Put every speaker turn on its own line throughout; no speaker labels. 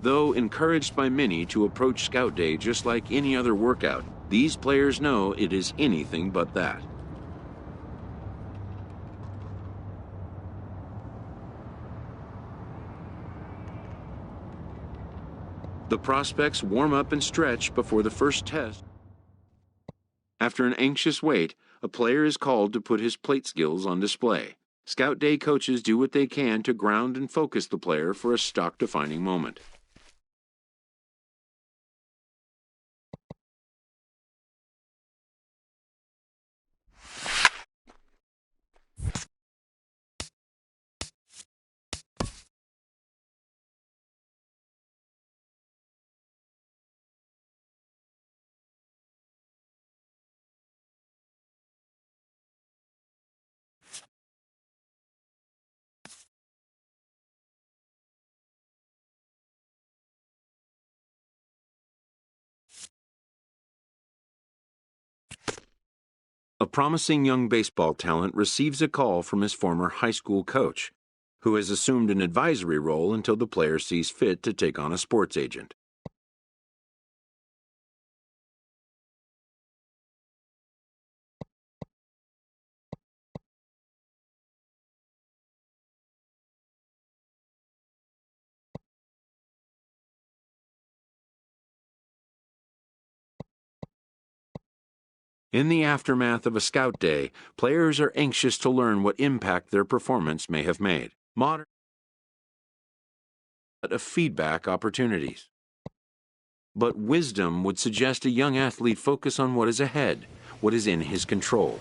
Though encouraged by many to approach Scout Day just like any other workout, these players know it is anything but that. The prospects warm up and stretch before the first test. After an anxious wait, a player is called to put his plate skills on display. Scout Day coaches do what they can to ground and focus the player for a stock-defining moment. A promising young baseball talent receives a call from his former high school coach, who has assumed an advisory role until the player sees fit to take on a sports agent. In the aftermath of a Scout Day, players are anxious to learn what impact their performance may have made. Modern of feedback opportunities. But wisdom would suggest a young athlete focus on what is ahead, what is in his control.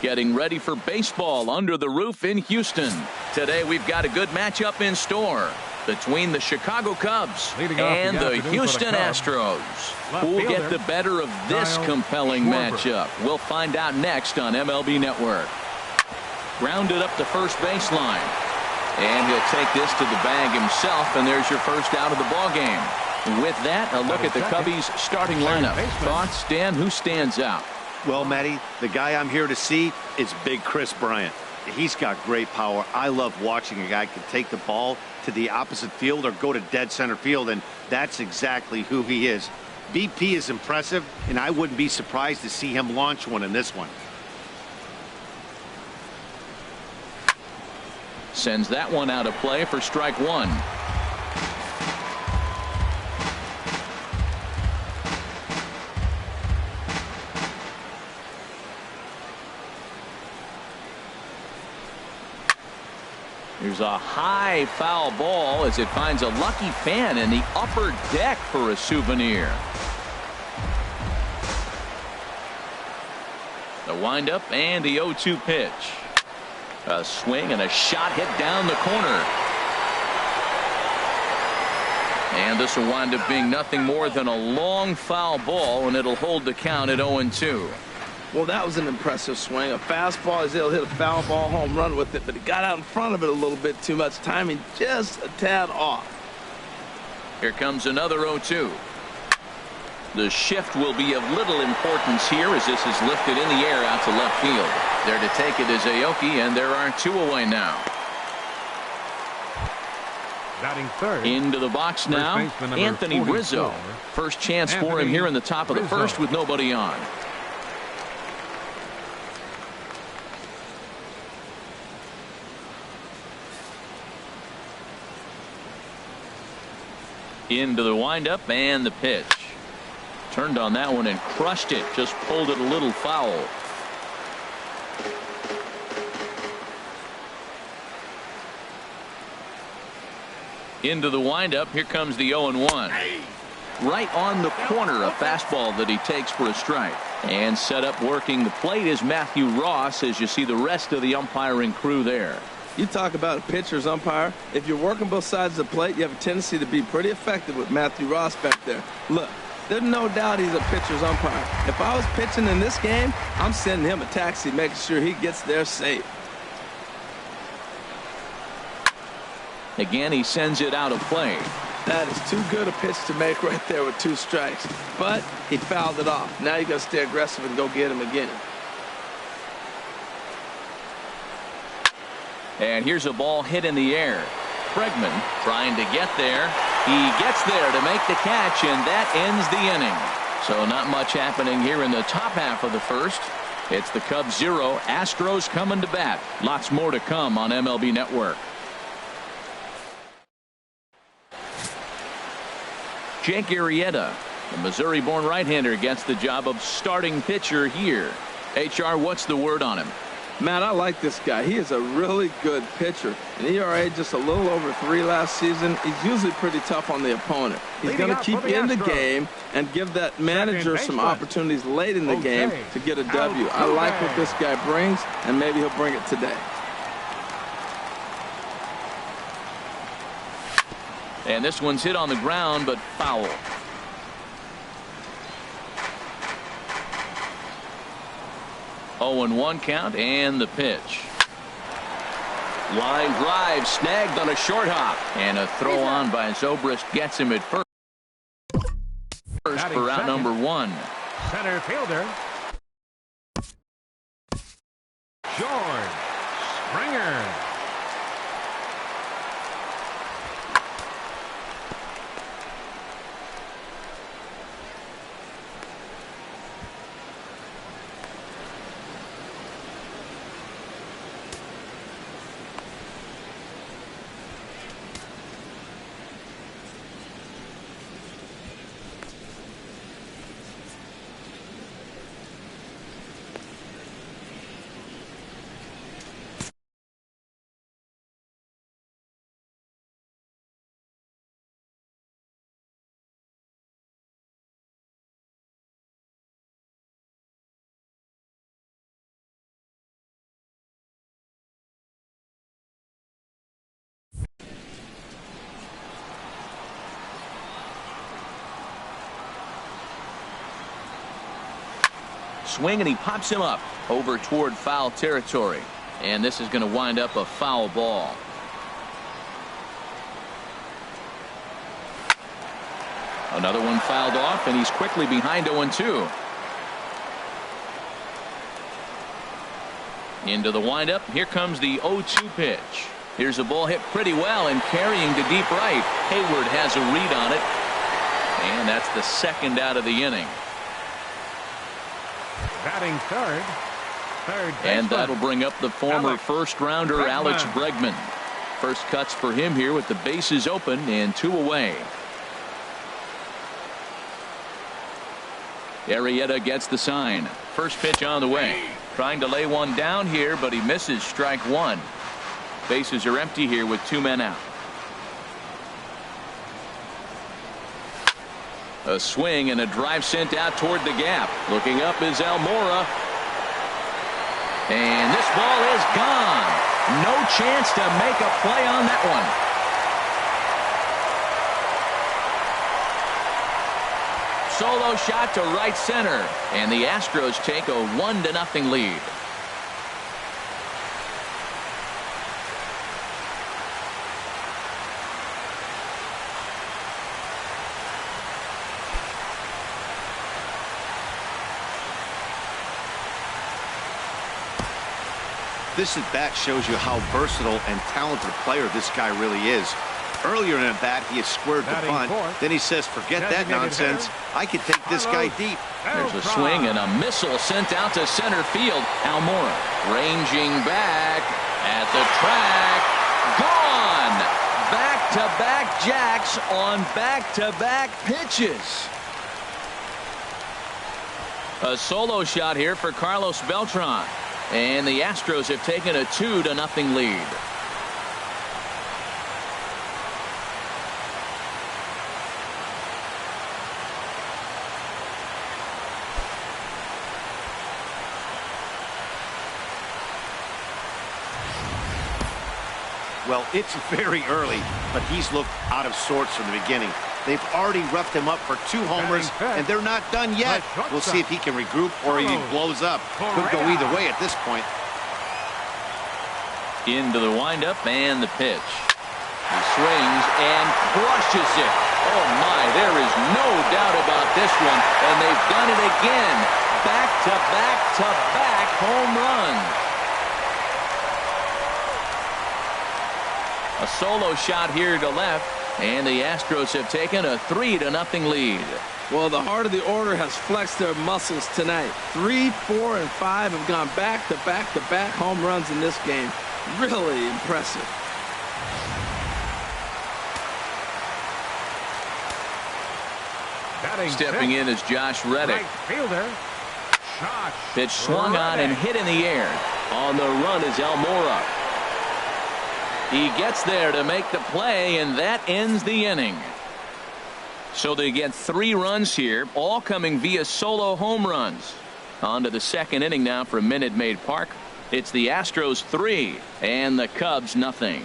getting ready for baseball under the roof in Houston. Today we've got a good matchup in store between the Chicago Cubs and the Houston Astros. Who will get the better of this compelling matchup? We'll find out next on MLB Network. Grounded up the first baseline. And he'll take this to the bag himself, and there's your first out of the ball game. With that, a look at the Cubbies starting lineup. Thoughts, Dan? Who stands out?
Well, Matty, the guy I'm here to see is Big Chris Bryant. He's got great power. I love watching a guy can take the ball to the opposite field or go to dead center field, and that's exactly who he is. BP is impressive, and I wouldn't be surprised to see him launch one in this one.
Sends that one out of play for strike one. Here's a high foul ball as it finds a lucky fan in the upper deck for a souvenir. The windup and the 0-2 pitch. A swing and a shot hit down the corner. And this will wind up being nothing more than a long foul ball, and it'll hold the count at 0-2.
Well, that was an impressive swing. A fastball, he'll hit a foul ball home run with it, but he got out in front of it a little bit too much. Timing just a tad off.
Here comes another 0-2. The shift will be of little importance here as this is lifted in the air out to left field. There to take it is Aoki, and there are two away now.
Batting third.
Into the box now, Anthony Rizzo. First chance for him here in the top of the first with nobody on. Into the windup and the pitch. Turned on that one and crushed it. Just pulled it a little foul. Into the windup. Here comes the 0-1. Right on the corner, a fastball that he takes for a strike. And set up working the plate is Matthew Ross as you see the rest of the umpiring crew there.
You talk about a pitcher's umpire. If you're working both sides of the plate, you have a tendency to be pretty effective with Matthew Ross back there. Look, there's no doubt he's a pitcher's umpire. If I was pitching in this game, I'm sending him a taxi, making sure he gets there safe.
Again, he sends it out of play.
That is too good a pitch to make right there with two strikes. But he fouled it off. Now you got to stay aggressive and go get him again.
And here's a ball hit in the air. Bregman trying to get there. He gets there to make the catch, and that ends the inning. So not much happening here in the top half of the first. It's the Cubs 0, Astros coming to bat. Lots more to come on MLB Network. Jake Arrieta, the Missouri-born right-hander, gets the job of starting pitcher here. HR, what's the word on him?
Matt, I like this guy. He is a really good pitcher. An ERA just a little over 3 last season. He's usually pretty tough on the opponent. He's going to keep you in the game and give that manager some opportunities late in the game to get a W. I like what this guy brings, and maybe he'll bring it today.
And this one's hit on the ground, but foul. 0-1 count and the pitch. Line drive snagged on a short hop, and a throw on by Zobrist gets him at first for out number 1.
Center fielder George Springer.
Swing, and he pops him up over toward foul territory. And this is going to wind up a foul ball. Another one fouled off, and he's quickly behind 0-2. Into the windup. Here comes the 0-2 pitch. Here's a ball hit pretty well and carrying to deep right. Hayward has a read on it. And that's the second out of the inning.
Batting third
And
baseman.
that'll bring up the former
Alex
first-rounder
Bregman.
Alex Bregman. First cuts for him here with the bases open and 2 away. Arrieta gets the sign. First pitch on the way. Trying to lay one down here, but he misses strike 1. Bases are empty here with 2 men out. A swing and a drive sent out toward the gap. Looking up is Almora. And this ball is gone. No chance to make a play on that one. Solo shot to right center. And the Astros take a 1-0 lead.
This at bat shows you how versatile and talented a player this guy really is. Earlier in the bat, he has squared the bunt. Then he says, forget that nonsense. I can take this guy deep.
There's a swing and a missile sent out to center field. Almora ranging back at the track. Gone. Back-to-back jacks on back-to-back pitches. A solo shot here for Carlos Beltran. And the Astros have taken a 2-0 lead.
Well, it's very early, but he's looked out of sorts from the beginning. They've already roughed him up for 2 homers, and they're not done yet. We'll see if he can regroup or he blows up. Could go either way at this point.
Into the windup and the pitch. He swings and crushes it. Oh my, there is no doubt about this one. And they've done it again. Back-to-back-to-back home runs. A solo shot here to left. And the Astros have taken a 3-0 lead.
Well, the heart of the order has flexed their muscles tonight. 3, 4, and 5 have gone back-to-back-to-back home runs in this game. Really impressive.
Stepping in is Josh Reddick.
Right fielder.
Pitch swung on and hit in the air. On the run is Almora. He gets there to make the play, and that ends the inning. So they get 3 runs here, all coming via solo home runs. On to the second inning now from Minute Maid Park. It's the Astros 3 and the Cubs nothing.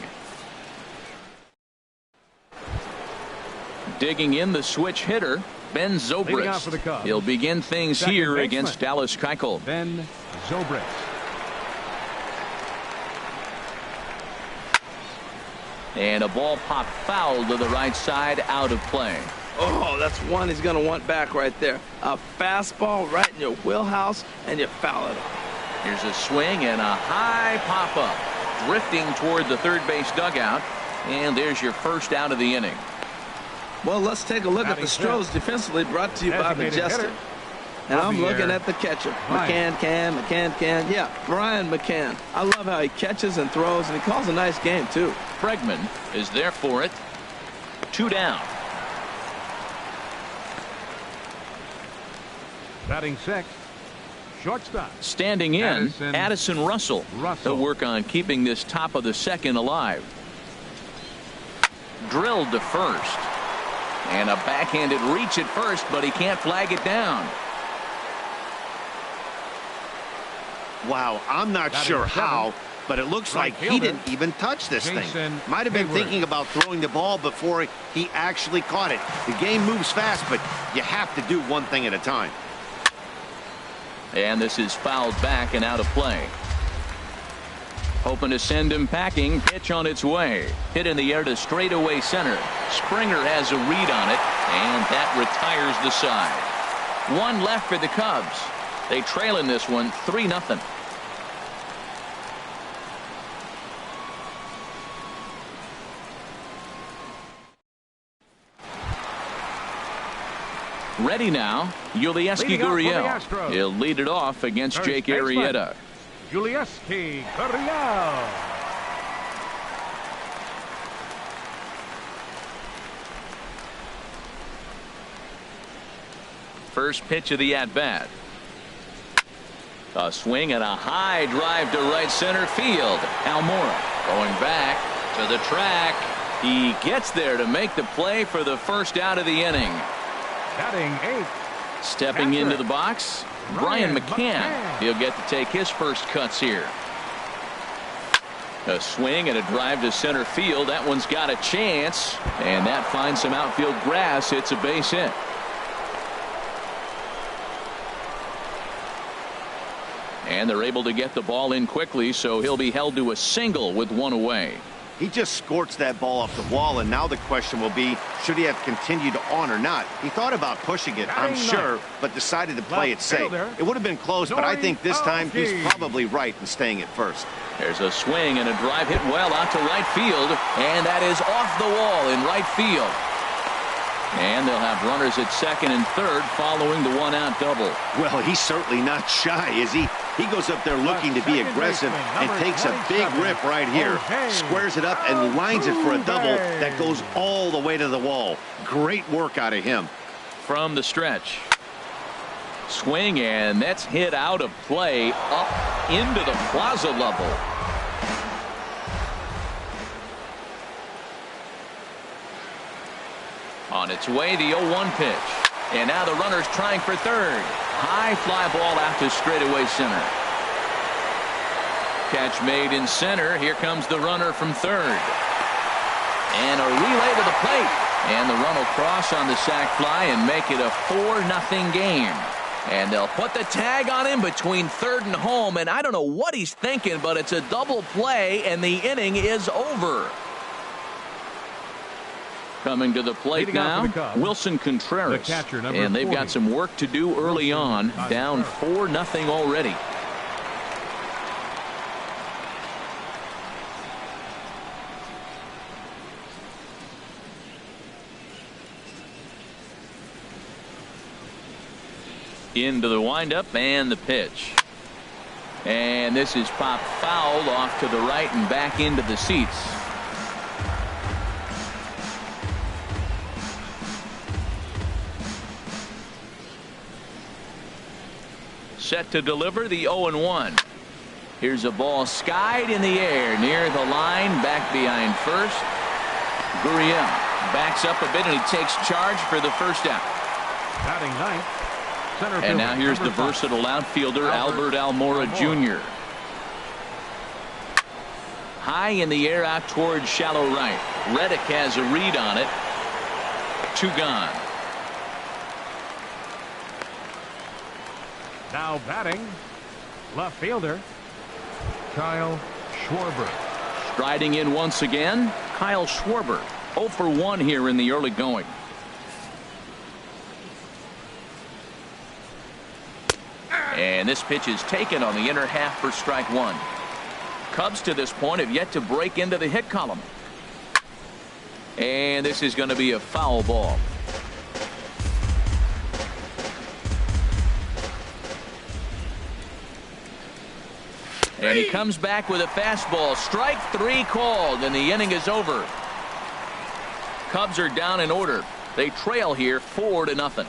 Digging in the switch hitter, Ben Zobrist. He'll begin things here against Dallas Keuchel.
Ben Zobrist.
And a ball popped foul to the right side, out of play.
Oh, that's one he's going to want back right there. A fastball right in your wheelhouse, and you foul it off.
Here's a swing and a high pop-up. Drifting toward the third base dugout. And there's your first out of the inning.
Well, let's take a look at the Stros defensively, brought to you by Majestic. And I'm looking at the catcher. McCann. Yeah, Brian McCann. I love how he catches and throws, and he calls a nice game, too.
Bregman is there for it. 2 down.
Batting 6. Shortstop.
Standing in, Addison Russell. He'll work on keeping this top of the second alive. Drilled to first. And a backhanded reach at first, but he can't flag it down.
Wow, I'm not sure how, but it looks like he didn't even touch this thing. Might have been thinking about throwing the ball before he actually caught it. The game moves fast, but you have to do one thing at a time.
And this is fouled back and out of play. Hoping to send him packing. Pitch on its way. Hit in the air to straightaway center. Springer has a read on it, and that retires the side. One left for the Cubs. They trail in this one 3-0. Ready now, Yulieski Gurriel. He'll lead it off against Jake Arrieta.
Yulieski Gurriel.
First pitch of the at-bat. A swing and a high drive to right center field. Almora going back to the track. He gets there to make the play for the first out of the inning.
Batting 8th.
Stepping into the box, Brian McCann. He'll get to take his first cuts here. A swing and a drive to center field. That one's got a chance, and that finds some outfield grass. It's a base hit. And they're able to get the ball in quickly, so he'll be held to a single with one away.
He just scorched that ball off the wall, and now the question will be, should he have continued on or not? He thought about pushing it, I'm sure, but decided to play it safe. It would have been close, but I think this time he's probably right in staying at first.
There's a swing and a drive hit well out to right field, and that is off the wall in right field. And they'll have runners at second and third following the one-out double.
Well, he's certainly not shy, is he? He goes up there looking to be aggressive and takes a big rip right here. Squares it up and lines it for a double that goes all the way to the wall. Great work out of him.
From the stretch. Swing, and that's hit out of play up into the plaza level. On its way, the 0-1 pitch. And now the runner's trying for third. High fly ball out to straightaway center. Catch made in center. Here comes the runner from third. And a relay to the plate. And the run will cross on the sac fly and make it a 4-0 game. And they'll put the tag on him between third and home. And I don't know what he's thinking, but it's a double play, and the inning is over. Coming to the plate now, Wilson Contreras. And they've got some work to do early on, down 4-0 already. Into the windup and the pitch. And this is popped foul off to the right and back into the seats. Set to deliver the 0-1. Here's a ball skied in the air near the line, back behind first. Gurriel backs up a bit and he takes charge for the first out.
Batting 9th.
And now here's the versatile outfielder Albert Almora Jr. High in the air out towards shallow right. Reddick has a read on it. 2 gone.
Now batting, left fielder, Kyle Schwarber.
Striding in once again, Kyle Schwarber. 0 for 1 here in the early going. And this pitch is taken on the inner half for strike 1. Cubs to this point have yet to break into the hit column. And this is going to be a foul ball. And he comes back with a fastball. Strike 3 called, and the inning is over. Cubs are down in order. They trail here 4-0.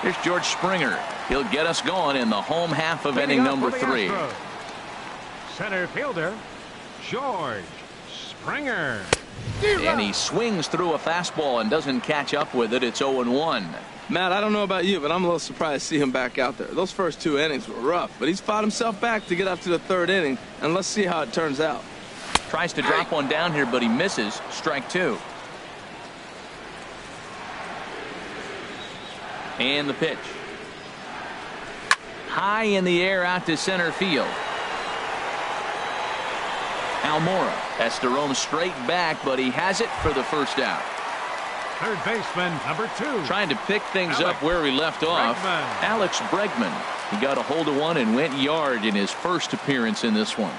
Here's George Springer. He'll get us going in the home half of inning number 3.
Center fielder, George Springer.
And he swings through a fastball and doesn't catch up with it. It's 0-1.
Matt, I don't know about you, but I'm a little surprised to see him back out there. Those first 2 innings were rough, but he's fought himself back to get up to the 3rd inning, and let's see how it turns out.
Tries to drop one down here, but he misses. Strike two. And the pitch. High in the air out to center field. Almora has to roam straight back, but he has it for the first out.
Third baseman, number 2.
Trying to pick things up where he left off. Alex Bregman. He got a hold of one and went yard in his first appearance in this one.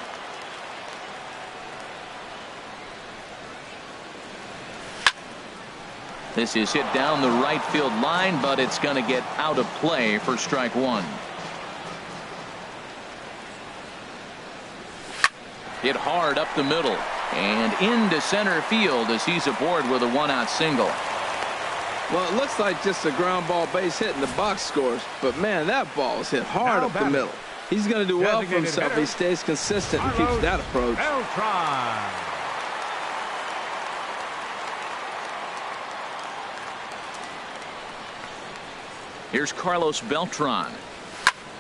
This is hit down the right field line, but it's going to get out of play for strike one. Hit hard up the middle and into center field as he's aboard with a one-out single.
Well, it looks like just a ground ball base hit and the box scores, but man, that ball is hit hard up the middle. He's going to do well for himself if he stays consistent and keeps that approach.
Here's Carlos Beltran.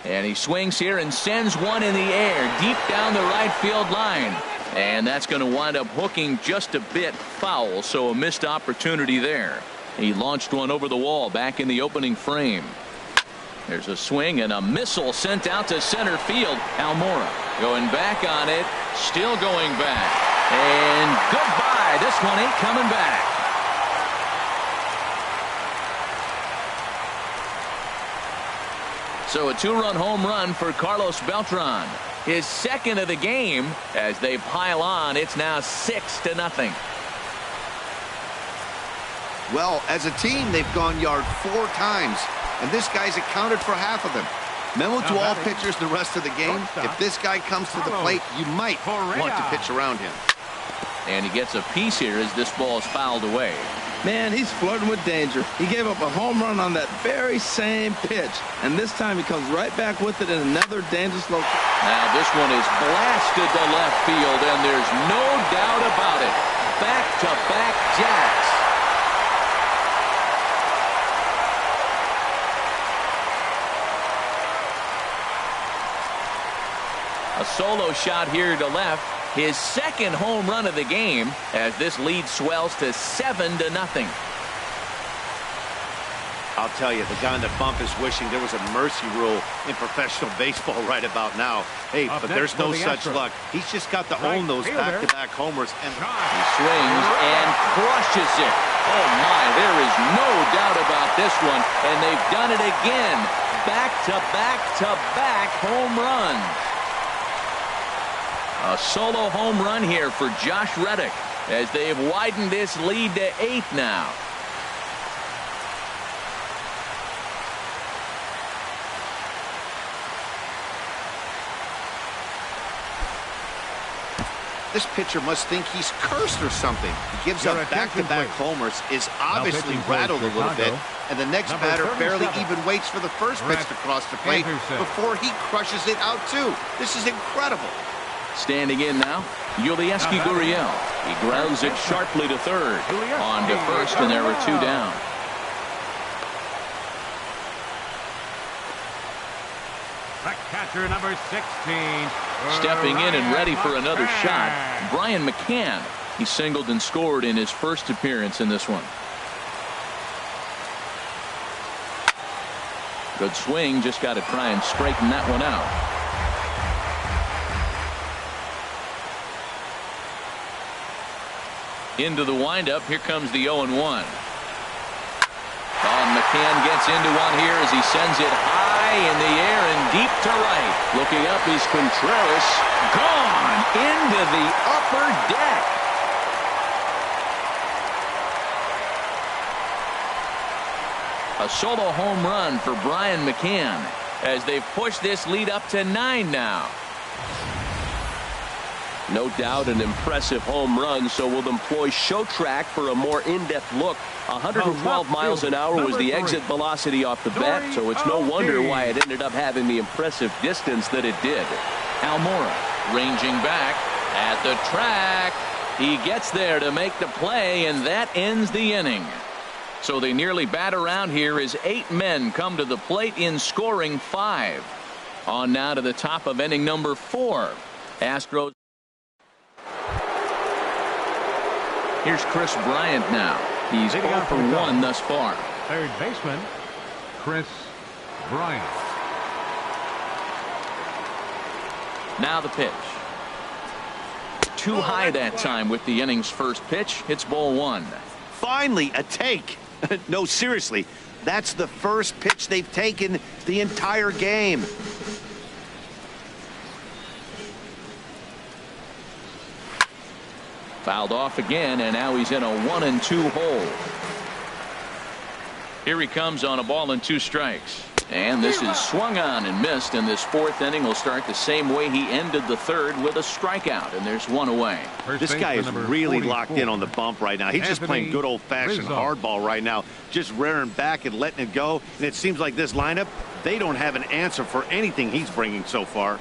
And he swings here and sends one in the air deep down the right field line. And that's going to wind up hooking just a bit foul, so a missed opportunity there. He launched one over the wall back in the opening frame. There's a swing and a missile sent out to center field. Almora going back on it, still going back. And goodbye. This one ain't coming back. So a two-run home run for Carlos Beltran. His second of the game as they pile on. It's now 6-0.
Well, as a team, they've gone yard 4 times, and this guy's accounted for half of them. Memo to all pitchers the rest of the game. If this guy comes to the plate, you might want to pitch around him.
And he gets a piece here as this ball is fouled away.
Man, he's flirting with danger. He gave up a home run on that very same pitch, and this time he comes right back with it in another dangerous location.
Now this one is blasted to left field, and there's no doubt about it. Back-to-back jacks. A solo shot here to left. His second home run of the game as this lead swells to 7-0.
I'll tell you, the guy on the bump is wishing there was a mercy rule in professional baseball right about now. Hey, but there's no such luck. He's just got to own those back-to-back homers. And
he swings and crushes it. Oh, my, there is no doubt about this one. And they've done it again. Back-to-back-to-back home runs. A solo home run here for Josh Reddick as they have widened this lead to 8 now.
this pitcher must think he's cursed or something. He gives up back-to-back homers, is obviously rattled a little bit, and the next batter barely even waits for the first pitch to cross the plate before he crushes it out too. This is incredible.
Standing in now, Yulieski Gurriel. He grounds it sharply to third. On to first, and there are 2 down.
The catcher, number 16.
Stepping in and ready for another shot, Brian McCann. He singled and scored in his first appearance in this one. Good swing, just got to try and straighten that one out. Into the windup, here comes the 0-1. And McCann gets into one here as he sends it high in the air and deep to right. Looking up is Contreras. Gone into the upper deck. A solo home run for Brian McCann as they've pushed this lead up to 9 now.
No doubt an impressive home run, so we'll employ show track for a more in-depth look. 112 miles an hour was the exit velocity off the bat, so it's no wonder why it ended up having the impressive distance that it did.
Almora ranging back at the track. He gets there to make the play, and that ends the inning. So they nearly bat around here as 8 men come to the plate in scoring 5. On now to the top of inning number 4. Astros. Here's Chris Bryant now. He's 0 for 1 thus far.
Third baseman, Chris Bryant.
Now the pitch. Too high that time with the inning's first pitch. It's ball 1.
Finally, a take. No, seriously. That's the first pitch they've taken the entire game.
Fouled off again, and now he's in a 1-2 hole. Here he comes on a ball and 2 strikes. And this is swung on and missed, and this 4th inning will start the same way he ended the 3rd with a strikeout, and there's 1 away.
This guy is really locked in on the bump right now. He's just playing good old-fashioned hardball right now, just rearing back and letting it go. And it seems like this lineup, they don't have an answer for anything he's bringing so far.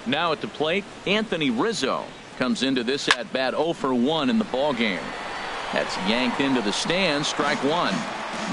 Now at the plate, Anthony Rizzo comes into this at bat 0 for 1 in the ball game. That's yanked into the stands, strike 1.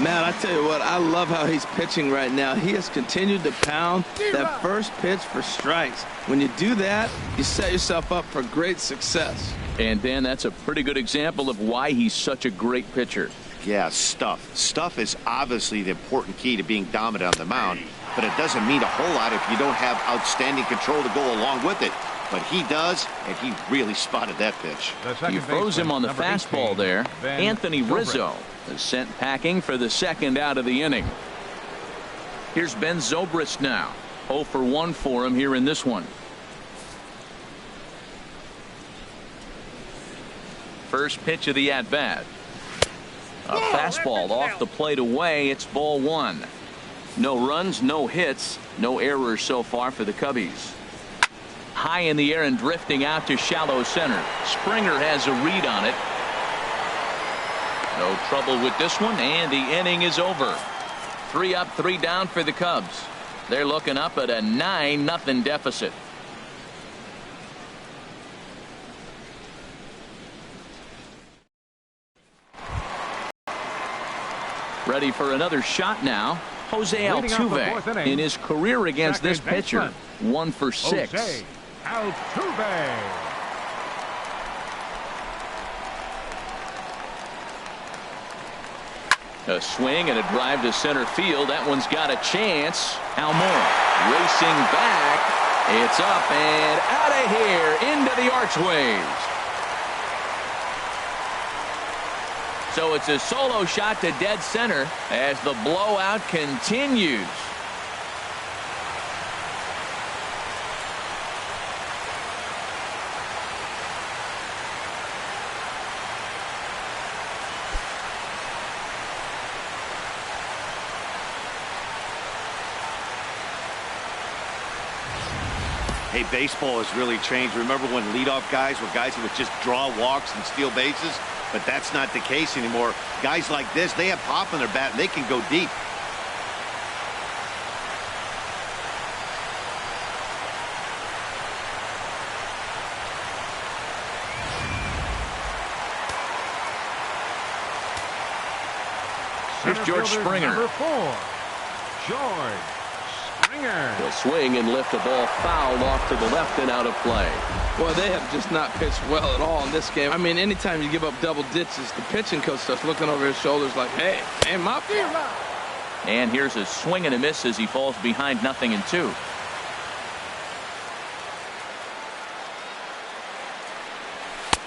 Man, I tell you what, I love how he's pitching right now. He has continued to pound that first pitch for strikes. When you do that, you set yourself up for great success.
And Dan, that's a pretty good example of why he's such a great pitcher.
Yeah, stuff. Stuff is obviously the important key to being dominant on the mound, but it doesn't mean a whole lot if you don't have outstanding control to go along with it. But he does, and he really spotted that pitch.
He froze him on the fastball there. Anthony Rizzo is sent packing for the 2nd out of the inning. Here's Ben Zobrist now. 0 for 1 for him here in this one. First pitch of the at-bat. A fastball off the plate away. It's ball 1. No runs, no hits, no errors so far for the Cubbies. High in the air and drifting out to shallow center. Springer has a read on it. No trouble with this one, and the inning is over. 3 up, 3 down for the Cubs. They're looking up at a 9-0 deficit. Ready for another shot now. Jose Altuve in his career against this pitcher. 1 for 6.
Jose Altuve.
A swing and a drive to center field. That one's got a chance. Almora racing back. It's up and out of here into the archways. So it's a solo shot to dead center as the blowout continues.
Hey, baseball has really changed. Remember when leadoff guys were guys who would just draw walks and steal bases? But that's not the case anymore. Guys like this, they have pop in their bat and they can go deep.
Here's George Springer.
Number 4, George Springer.
He'll swing and lift a ball foul off to the left and out of play.
Boy, they have just not pitched well at all in this game. I mean, anytime you give up double ditches, the pitching coach starts looking over his shoulders like, hey, my field.
And here's a swing and a miss as he falls behind 0-2.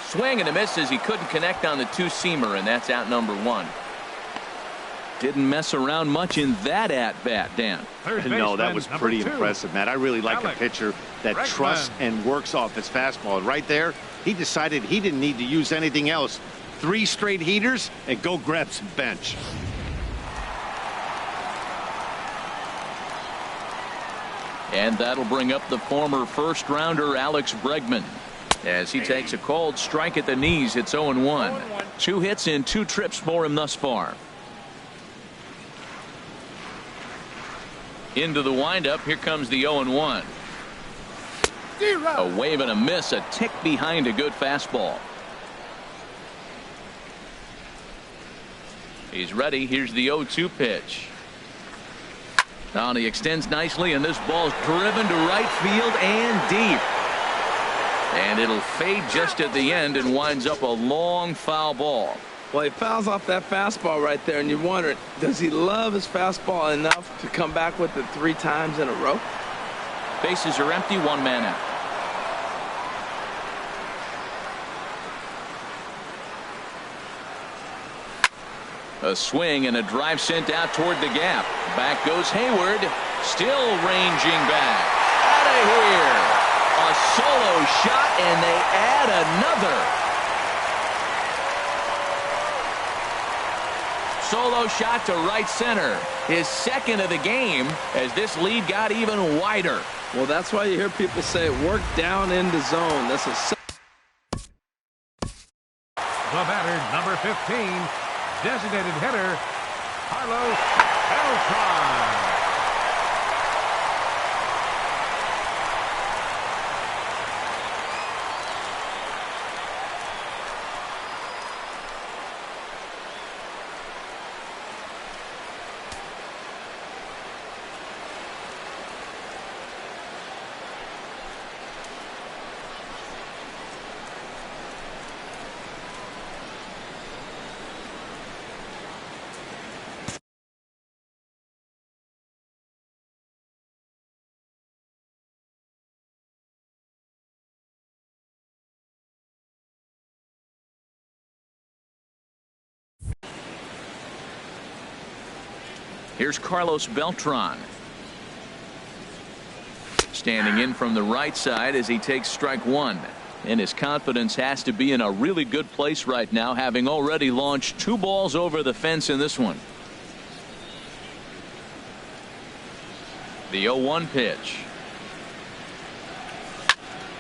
Swing and a miss as he couldn't connect on the 2-seamer, and that's out number 1. Didn't mess around much in that at-bat, Dan.
No, that was pretty impressive, Matt. I really like a pitcher that trusts and works off his fastball. And right there, he decided he didn't need to use anything else. 3 straight heaters and go grab some bench.
And that'll bring up the former first-rounder Alex Bregman as he takes a called strike at the knees. It's 0-1. 2 hits in 2 trips for him thus far. Into the windup. Here comes the 0-1. A wave and a miss, a tick behind a good fastball. He's ready. Here's the 0-2 pitch. Now he extends nicely, and this ball's driven to right field and deep. And it'll fade just at the end and winds up a long foul ball.
Well, he fouls off that fastball right there, and you're wondering, does he love his fastball enough to come back with it 3 times in a row?
Bases are empty, 1 man out. A swing and a drive sent out toward the gap. Back goes Hayward, still ranging back. Out of here. A solo shot, and they add another. Solo shot to right center. His second of the game as this lead got even wider.
Well, that's why you hear people say work down in the zone. That's a
The batter, number 15, designated hitter, Carlos Beltran.
Here's Carlos Beltran. Standing in from the right side as he takes strike 1. And his confidence has to be in a really good place right now, having already launched 2 balls over the fence in this one. The 0-1 pitch.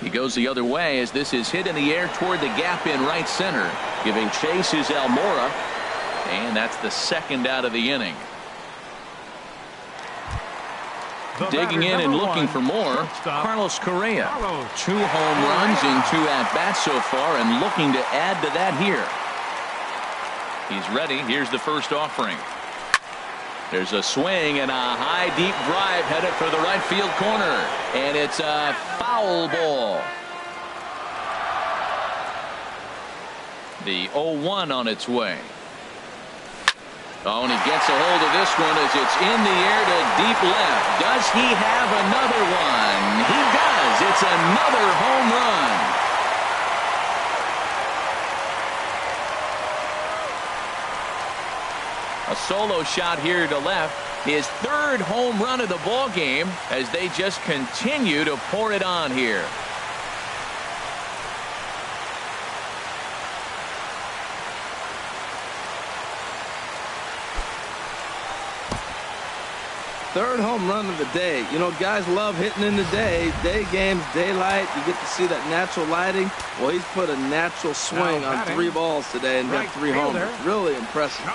He goes the other way as this is hit in the air toward the gap in right center. Giving chase is Almora. And that's the second out of the inning. Digging in and looking for more, Carlos Correa. 2 home runs in 2 at-bats so far and looking to add to that here. He's ready. Here's the first offering. There's a swing and a high deep drive headed for the right field corner. And it's a foul ball. The 0-1 on its way. Oh, and he gets a hold of this one as it's in the air to deep left. Does he have another one? He does. It's another home run. A solo shot here to left. His 3rd home run of the ball game as they just continue to pour it on here.
Third home run of the day. You know, guys love hitting in the day. Day games, daylight. You get to see that natural lighting. Well, he's put a natural swing on 3 balls today and got 3 homers. Really impressive.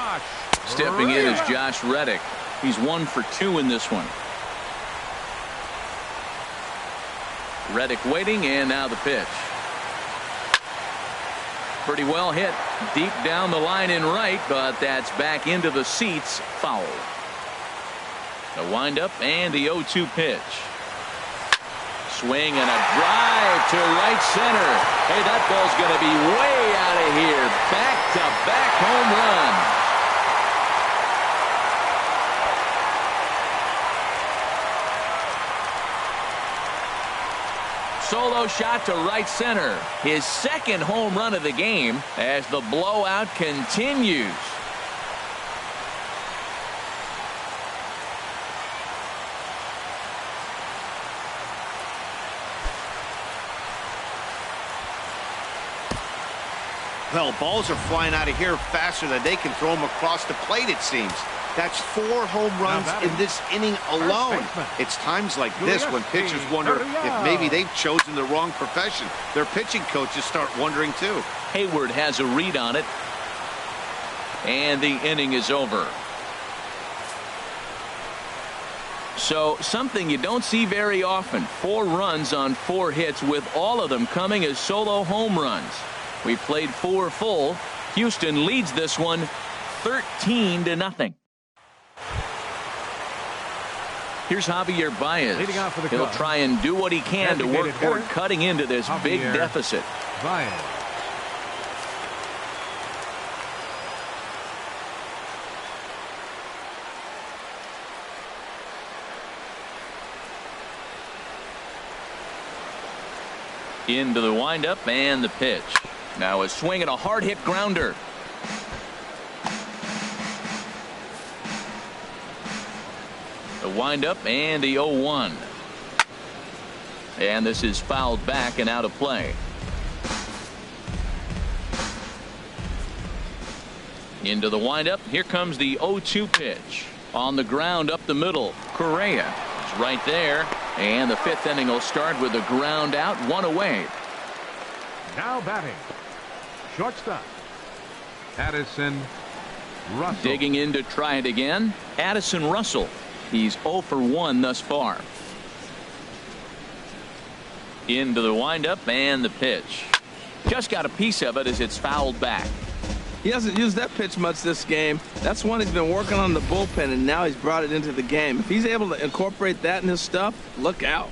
Stepping in is Josh Reddick. He's 1 for 2 in this one. Reddick waiting, and now the pitch. Pretty well hit. Deep down the line in right, but that's back into the seats. Foul. The windup and the 0-2 pitch. Swing and a drive to right center. Hey, that ball's going to be way out of here. Back-to-back home run. Solo shot to right center. His 2nd home run of the game as the blowout continues.
Well, balls are flying out of here faster than they can throw them across the plate, it seems. That's 4 home runs in this inning alone. It's times like this when pitchers wonder if maybe they've chosen the wrong profession. Their pitching coaches start wondering too.
Hayward has a read on it. And the inning is over. So something you don't see very often. 4 runs on 4 hits, with all of them coming as solo home runs. We played 4 full. Houston leads this one 13-0. Here's Javier Baez.
Leading off for the
He'll
Cubs,
try and do what he can to work
designated
toward
hitter,
cutting into this big
Javier
deficit.
Baez.
Into the windup and the pitch. Now a swing and a hard hit grounder. The windup and the 0-1. And this is fouled back and out of play. Into the windup. Here comes the 0-2 pitch. On the ground up the middle. Correa is right there. And the fifth inning will start with a ground out, one away.
Now batting, shortstop, Addison Russell.
Digging in to try it again, Addison Russell. He's 0 for 1 thus far. Into the windup and the pitch. Just got a piece of it as it's fouled back.
He hasn't used that pitch much this game. That's one he's been working on the bullpen, and now he's brought it into the game. If he's able to incorporate that in his stuff, look out.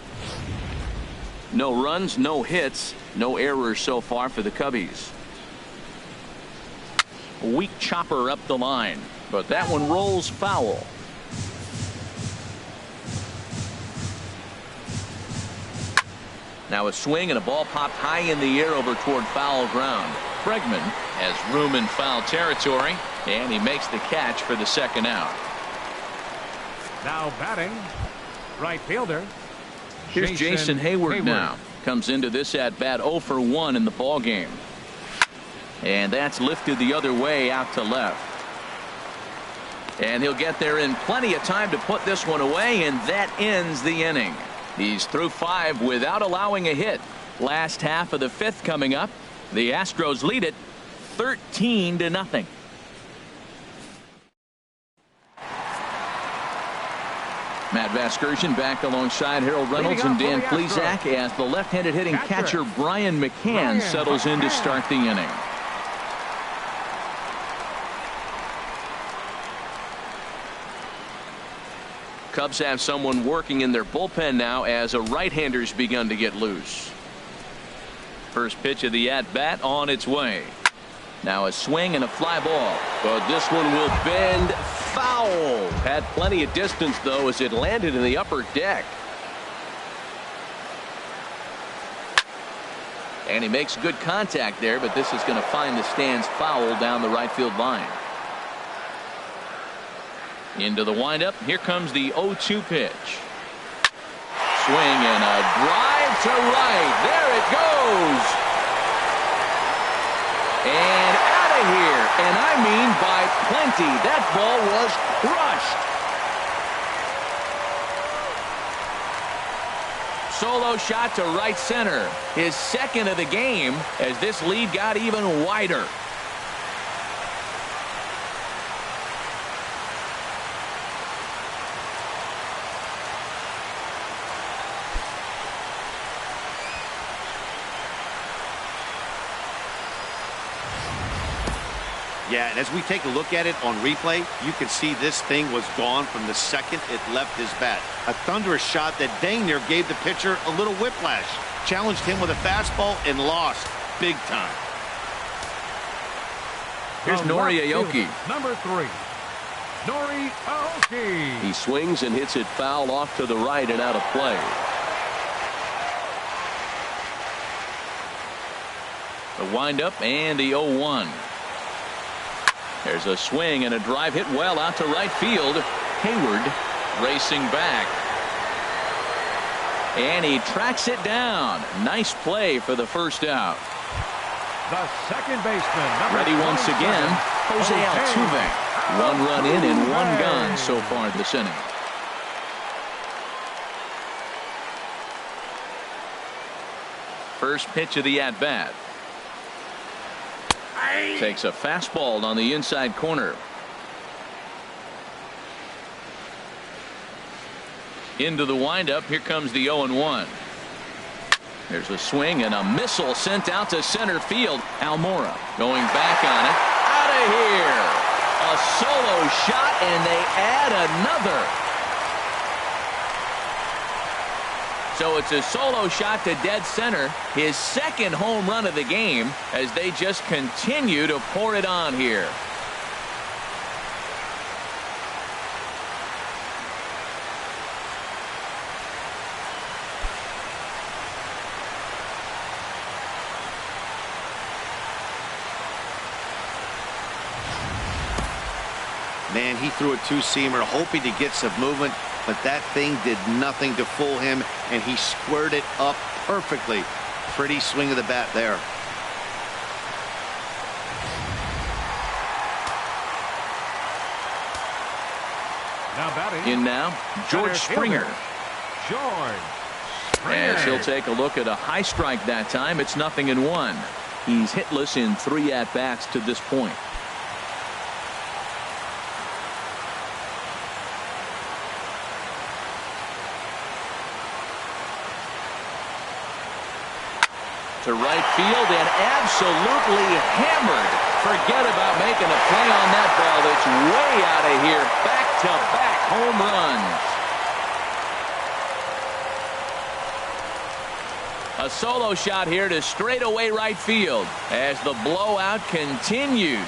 No runs, no hits, no errors so far for the Cubbies. A weak chopper up the line, but that one rolls foul. Now a swing and a ball popped high in the air over toward foul ground. Bregman has room in foul territory, and he makes the catch for the second out.
Now batting, right fielder.
Here's Jason Hayward now. Comes into this at bat 0 for 1 in the ball game. And that's lifted the other way out to left. And he'll get there in plenty of time to put this one away, and that ends the inning. He's through 5 without allowing a hit. Last half of the 5th coming up. The Astros lead it 13-0. Matt Vasgersian back alongside Harold Reynolds and Dan Plesac as the left-handed hitting catcher Brian McCann settles in to start the inning. Cubs have someone working in their bullpen now as a right-hander's begun to get loose. First pitch of the at-bat on its way. Now a swing and a fly ball, but this one will bend foul. Had plenty of distance though as it landed in the upper deck. And he makes good contact there, but this is going to find the stands foul down the right field line. Into the windup. Here comes the 0-2 pitch. Swing and a drive to right. There it goes. And out of here. And I mean by plenty. That ball was crushed. Solo shot to right center. His second of the game as this lead got even wider.
Yeah, and as we take a look at it on replay, you can see this thing was gone from the second it left his bat. A thunderous shot that dang near gave the pitcher a little whiplash. Challenged him with a fastball and lost big time.
Here's Nori Aoki.
Number 3, Nori Aoki.
He swings and hits it foul off to the right and out of play.
The windup and the 0-1. There's a swing and a drive hit well out to right field. Hayward racing back. And he tracks it down. Nice play for the first out.
The second baseman.
Ready once again, Jose Altuve. 1 run in and 1 gone so far this inning. First pitch of the at-bat. Takes a fastball on the inside corner. Into the windup. Here comes the 0-1. There's a swing and a missile sent out to center field. Almora going back on it. Out of here. A solo shot, and they add another. So it's a solo shot to dead center, his second home run of the game, as they just continue to pour it on here.
Man, he threw a two-seamer hoping to get some movement, but that thing did nothing to fool him, and he squared it up perfectly. Pretty swing of the bat there.
Now batting.
In now, George Springer. As he'll take a look at a high strike that time. It's 0-1. He's hitless in 3 at-bats to this point. To right field and absolutely hammered. Forget about making a play on that ball. It's way out of here. Back-to-back home runs. A solo shot here to straightaway right field as the blowout continues.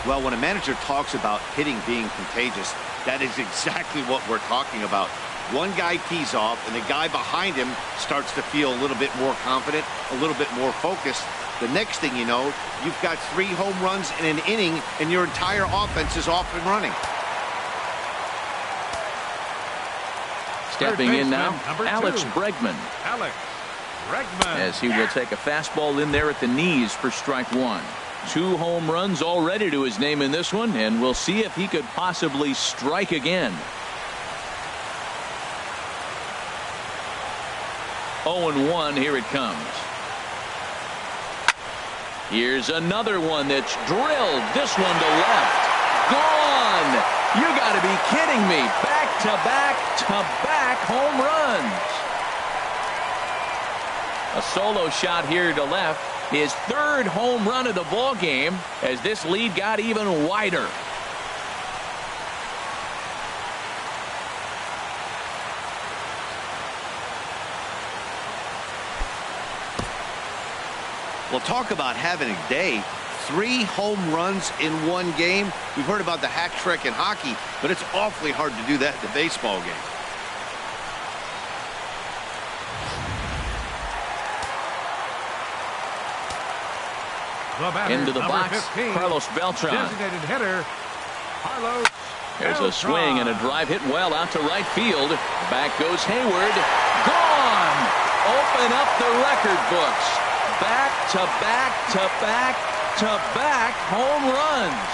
Well, when a manager talks about hitting being contagious, that is exactly what we're talking about. One guy tees off, and the guy behind him starts to feel a little bit more confident, a little bit more focused. The next thing you know, you've got 3 home runs in an inning, and your entire offense is off and running.
Stepping in now, Alex Bregman. As he will take a fastball in there at the knees for strike 1. 2 home runs already to his name in this one, and we'll see if he could possibly strike again. 0-1, here it comes. Here's another one that's drilled. This one to left. Gone! You got to be kidding me. Back-to-back home runs. A solo shot here to left. His 3rd home run of the ball game as this lead got even wider.
Well, talk about having a day. 3 home runs in 1 game. We've heard about the hat trick in hockey, but it's awfully hard to do that in a baseball game.
Into the box,
15,
Carlos Beltran.
Designated hitter, Carlos.
There's a swing and a drive hit well out to right field. Back goes Hayward. Gone! Open up the record books. Back-to-back home runs.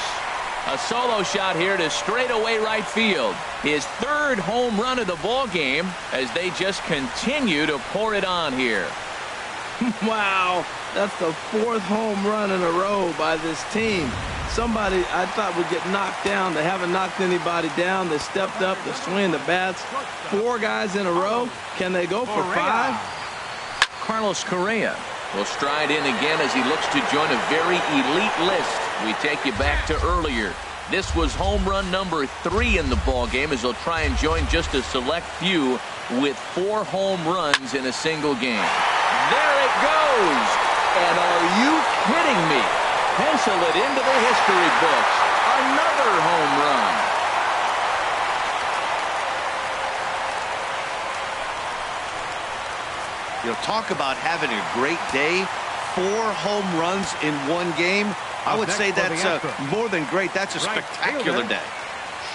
A solo shot here to straightaway right field. His 3rd home run of the ball game as they just continue to pour it on here.
Wow, that's the 4th home run in a row by this team. Somebody I thought would get knocked down. They haven't knocked anybody down. They stepped up, they swing the bats. 4 guys in a row. Can they go for 5?
Carlos Correa will stride in again as he looks to join a very elite list. We take you back to earlier. This was home run number 3 in the ball game as he'll try and join just a select few with 4 home runs in a single game. There it goes. And are you kidding me? Pencil it into the history books. Another home run.
You know, talk about having a great day. 4 home runs in 1 game. I would say that's more than great. That's a spectacular day.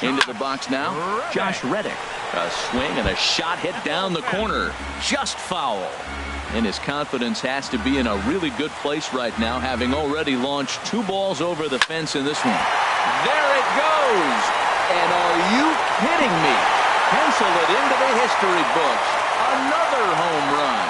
Into the box now, Josh Reddick. A swing and a shot hit down the corner. Just foul. And his confidence has to be in a really good place right now, having already launched 2 balls over the fence in this one. There it goes. And are you kidding me? Pencil it into the history books. Another home run.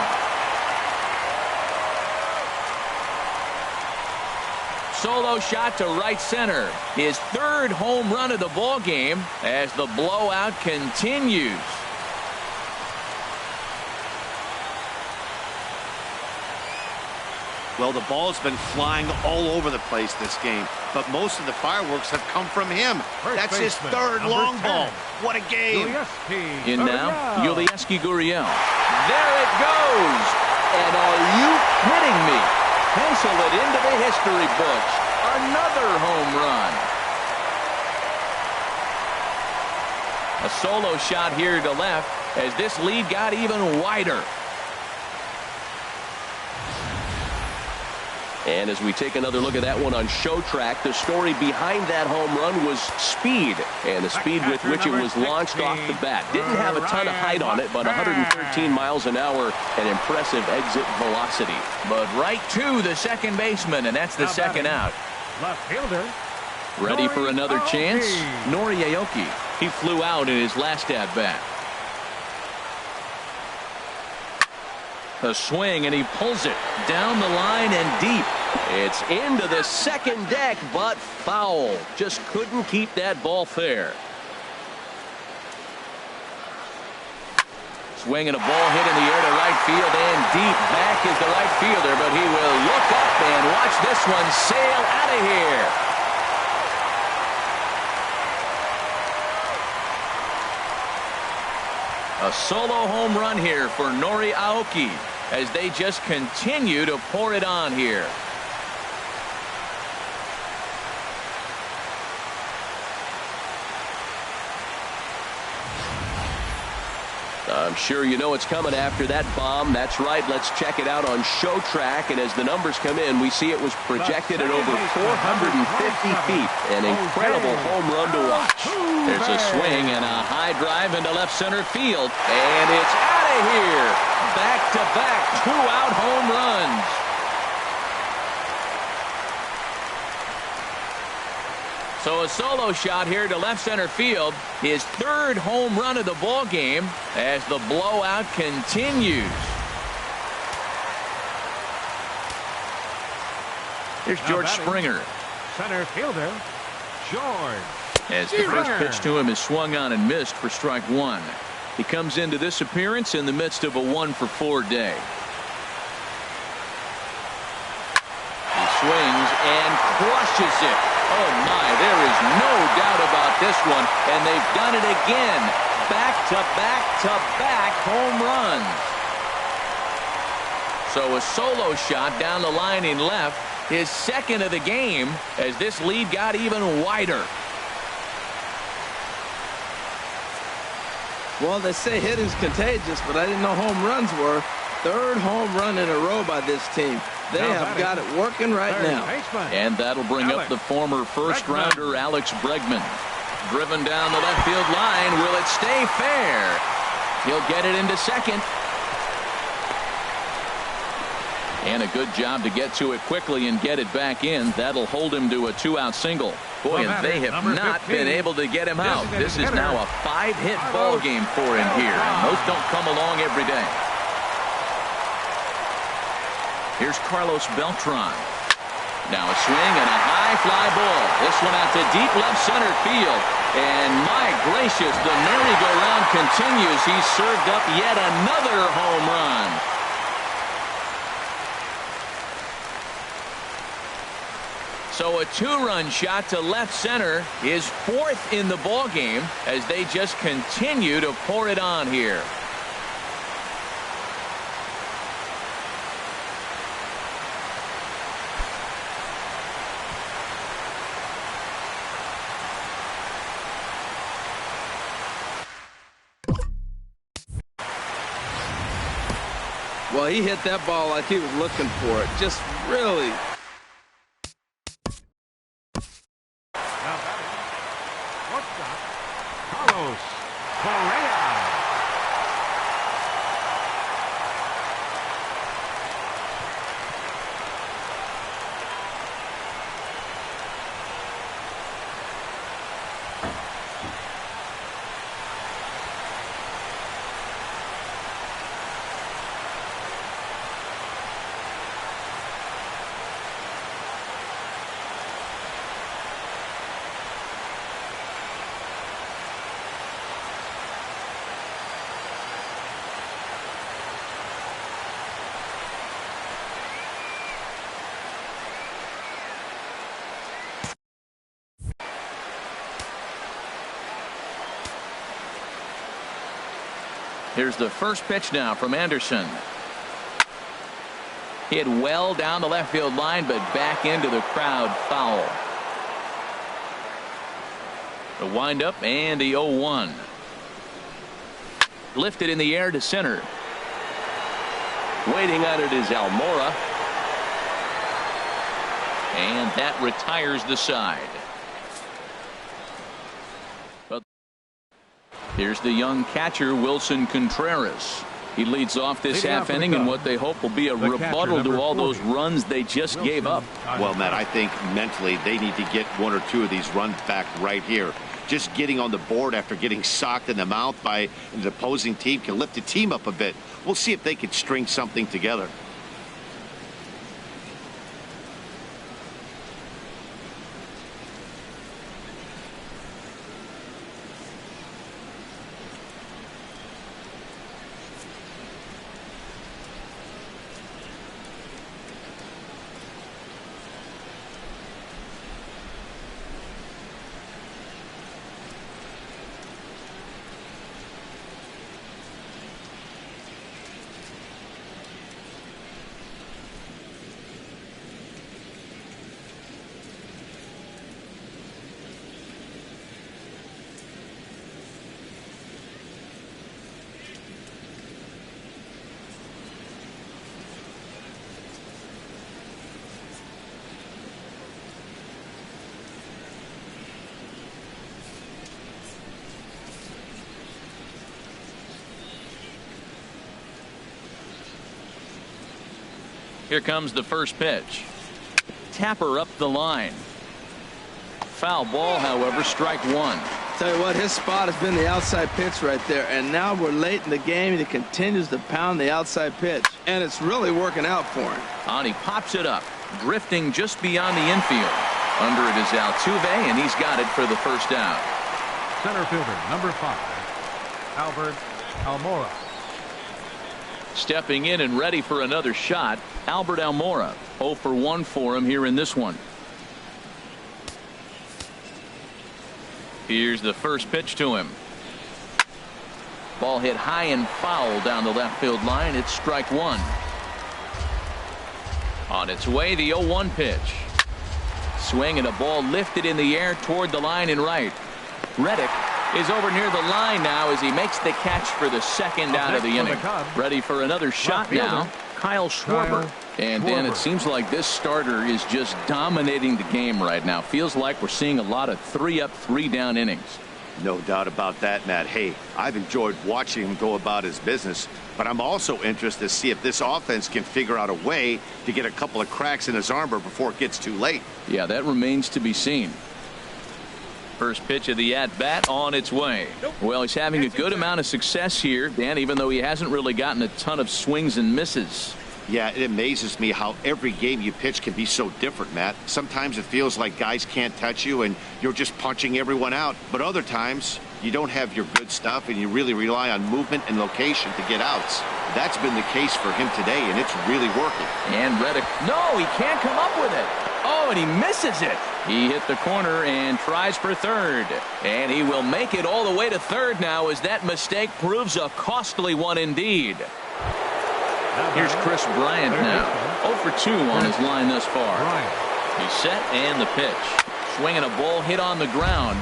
Solo shot to right center. His 3rd home run of the ball game as the blowout continues.
Well, the ball's been flying all over the place this game, but most of the fireworks have come from him. That's his third long ball. What a game.
In now, Yulieski Gurriel. There it goes. And are you kidding me? Pencil it into the history books. Another home run. A solo shot here to left as this lead got even wider.
And as we take another look at that one on Show Track, the story behind that home run was speed, and the speed with which it was launched off the bat. Didn't have a ton of height on it, but 113 miles an hour, an impressive exit velocity.
But right to the second baseman, and that's the second out.
Left fielder.
Ready for another chance? Nori Aoki. He flew out in his last at-bat. A swing, and he pulls it down the line and deep.
It's into the second deck, but foul. Just couldn't keep that ball fair.
Swing and a ball hit in the air to right field and deep. Back is the right fielder, but he will look up and watch this one sail out of here. A solo home run here for Nori Aoki as they just continue to pour it on here.
I'm sure you know it's coming after that bomb. That's right. Let's check it out on Show Track. And as the numbers come in, we see it was projected at over 450 feet. An incredible home run to watch.
There's a swing and a high drive into left center field. And it's out of here. Back-to-back two-out home runs. So a solo shot here to left center field. His third home run of the ball game as the blowout continues. Here's George Springer.
Center fielder, George.
As the first pitch to him is swung on and missed for strike one. He comes into this appearance in the midst of a 1-for-4 day. He swings and crushes it. Oh my, there is no doubt about this one, and they've done it again. Back-to-back-to-back home runs. So a solo shot down the line in left, his second of the game, as this lead got even wider.
Well, they say hitting's contagious, but I didn't know home runs were. Third home run in a row by this team. They have got it working right now.
And that'll bring up the former first-rounder Alex Bregman. Driven down the left field line. Will it stay fair? He'll get it into second. And a good job to get to it quickly and get it back in. That'll hold him to a two-out single. Boy, and they have not been able to get him out. This is now a 5-hit ball game for him here, and those don't come along every day. Here's Carlos Beltran. Now a swing and a high fly ball. This one out to deep left center field. And my gracious, the merry-go-round continues. He's served up yet another home run. So a two-run shot to left center is fourth in the ball game as they just continue to pour it on here.
Well, he hit that ball like he was looking for it. Just really.
Now batting, shortstop, Carlos Correa.
Here's the first pitch now from Anderson. Hit well down the left field line, but back into the crowd, foul. The windup and the 0-1. Lifted in the air to center.
Waiting on it is Almora.
And that retires the side. But here's the young catcher, Wilson Contreras. He leads off this half inning in what they hope will be a rebuttal to all those runs they just gave up.
Well, Matt, I think mentally they need to get one or two of these runs back right here. Just getting on the board after getting socked in the mouth by the opposing team can lift the team up a bit. We'll see if they can string something together.
Here comes the first pitch. Tapper up the line. Foul ball, however, strike one.
Tell you what, his spot has been the outside pitch right there, and now we're late in the game and he continues to pound the outside pitch, and it's really working out for him.
And he pops it up, drifting just beyond the infield. Under it is Altuve, and he's got it for the first out.
Center fielder, number 5, Albert Almora.
Stepping in and ready for another shot, Albert Almora. 0 for 1 for him here in this one. Here's the first pitch to him. Ball hit high and foul down the left field line. It's strike one. On its way, the 0-1 pitch. Swing and a ball lifted in the air toward the line and right. Reddick is over near the line now as he makes the catch for the second out of the inning. Ready for another shot now, Kyle Schwarber. And Dan, it seems like this starter is just dominating the game right now. Feels like we're seeing a lot of 3-up, 3-down innings.
No doubt about that, Matt. Hey, I've enjoyed watching him go about his business, but I'm also interested to see if this offense can figure out a way to get a couple of cracks in his armor before it gets too late.
Yeah, that remains to be seen. First pitch of the at-bat on its way. Well, he's having a good amount of success here, Dan, even though he hasn't really gotten a ton of swings and misses.
Yeah, it amazes me how every game you pitch can be so different, Matt. Sometimes it feels like guys can't touch you and you're just punching everyone out. But other times, you don't have your good stuff and you really rely on movement and location to get outs. That's been the case for him today, and it's really working.
And Reddick, no, he can't come up with it. Oh, and he misses it. He hit the corner and tries for third. And he will make it all the way to third now as that mistake proves a costly one indeed. Here's Chris Bryant now. 0 for 2 on his line thus far. He's set and the pitch. Swinging a ball hit on the ground.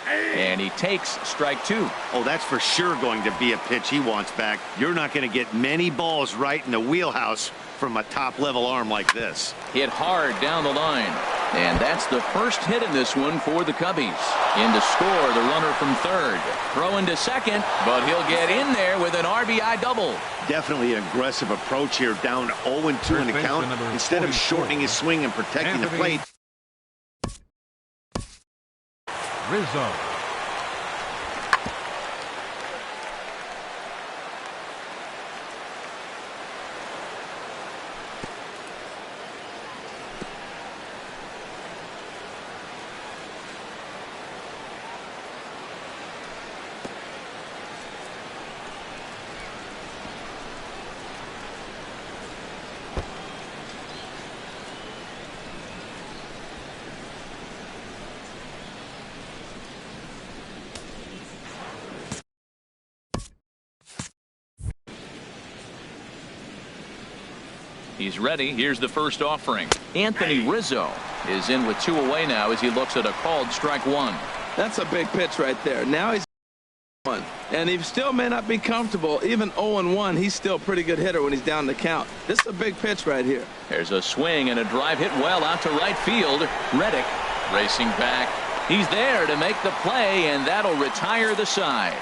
And he takes strike two.
Oh, that's for sure going to be a pitch he wants back. You're not going to get many balls right in the wheelhouse from a top-level arm like this.
Hit hard down the line. And that's the first hit in this one for the Cubbies. In to score, the runner from third. Throw into second, but he'll get in there with an RBI double.
Definitely an aggressive approach here, down 0-2 in the count. Instead of shortening his swing and protecting the plate.
Rizzo.
He's ready. Here's the first offering. Anthony Rizzo is in with 2 away now as he looks at a called strike 1.
That's a big pitch right there. Now he's one, and he still may not be comfortable. Even 0-1, he's still a pretty good hitter when he's down the count. This is a big pitch right here.
There's a swing and a drive hit well out to right field. Reddick racing back. He's there to make the play, and that'll retire the side.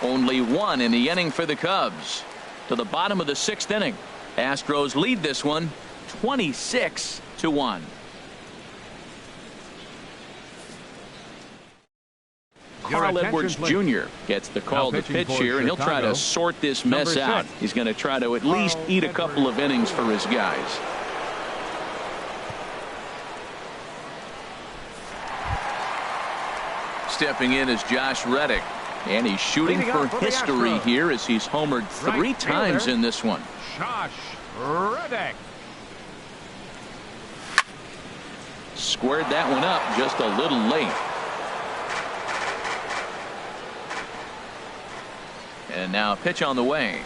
Only 1 in the inning for the Cubs. To the bottom of the 6th inning. Astros lead this one 26-1. Carl Edwards Jr. gets the call to pitch here, and he'll try to sort this mess out. He's going to try to at least eat a couple of innings for his guys. Stepping in is Josh Reddick, and he's shooting for history here as he's homered 3 times in this one.
Josh Reddick.
Squared that one up just a little late. And now a pitch on the way.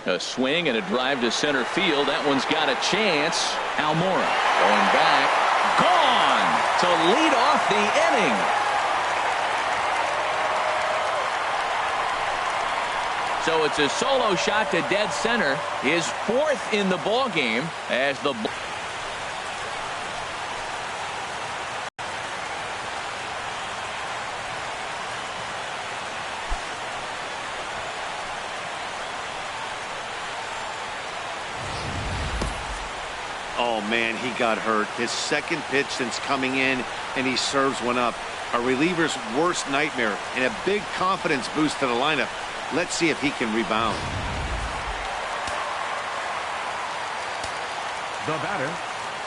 A swing and a drive to center field. That one's got a chance. Almora going back. Gone to lead off the inning. So it's a solo shot to dead center. His 4th in the ball game as the
Oh, man, he got hurt. His 2nd pitch since coming in, and he serves one up. A reliever's worst nightmare and a big confidence boost to the lineup. Let's see if he can rebound.
The batter.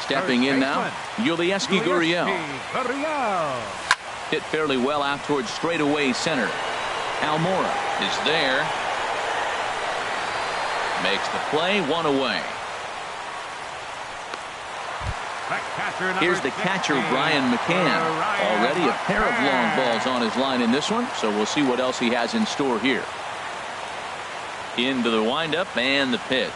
stepping in now, Yulieski Gurriel. Hit fairly well out towards straightaway center. Almora is there. Makes the play, 1 away. Here's the catcher, Brian McCann. Already a pair of long balls on his line in this one, so we'll see what else he has in store here. Into the windup and the pitch.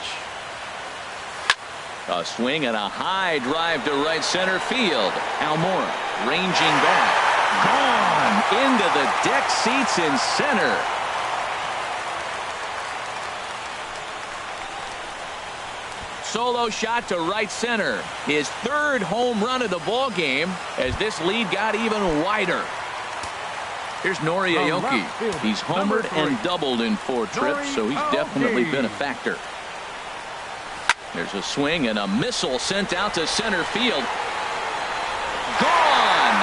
A swing and a high drive to right center field. Almora ranging back. Gone into the deck seats in center. Solo shot to right center. His 3rd home run of the ball game as this lead got even wider. Here's Nori Aoki. He's homered and doubled in 4 trips, so he's definitely been a factor. There's a swing and a missile sent out to center field. Gone!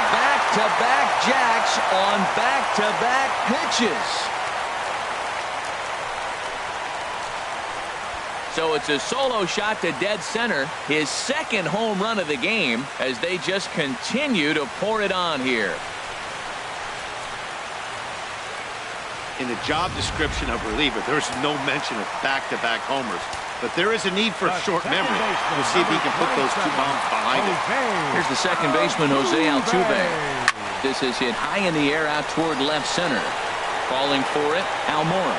Back-to-back jacks on back-to-back pitches. So it's a solo shot to dead center, his 2nd home run of the game as they just continue to pour it on here.
In the job description of reliever, there's no mention of back-to-back homers. But there is a need for short memory. We'll see if he can put those 2 bombs behind him.
Here's the second baseman, Jose Altuve. This is hit high in the air out toward left center. Calling for it, Almora.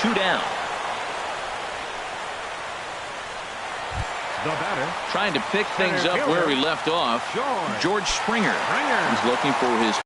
2 down.
The batter.
Trying to pick things up where he left off. George Springer. He's looking for his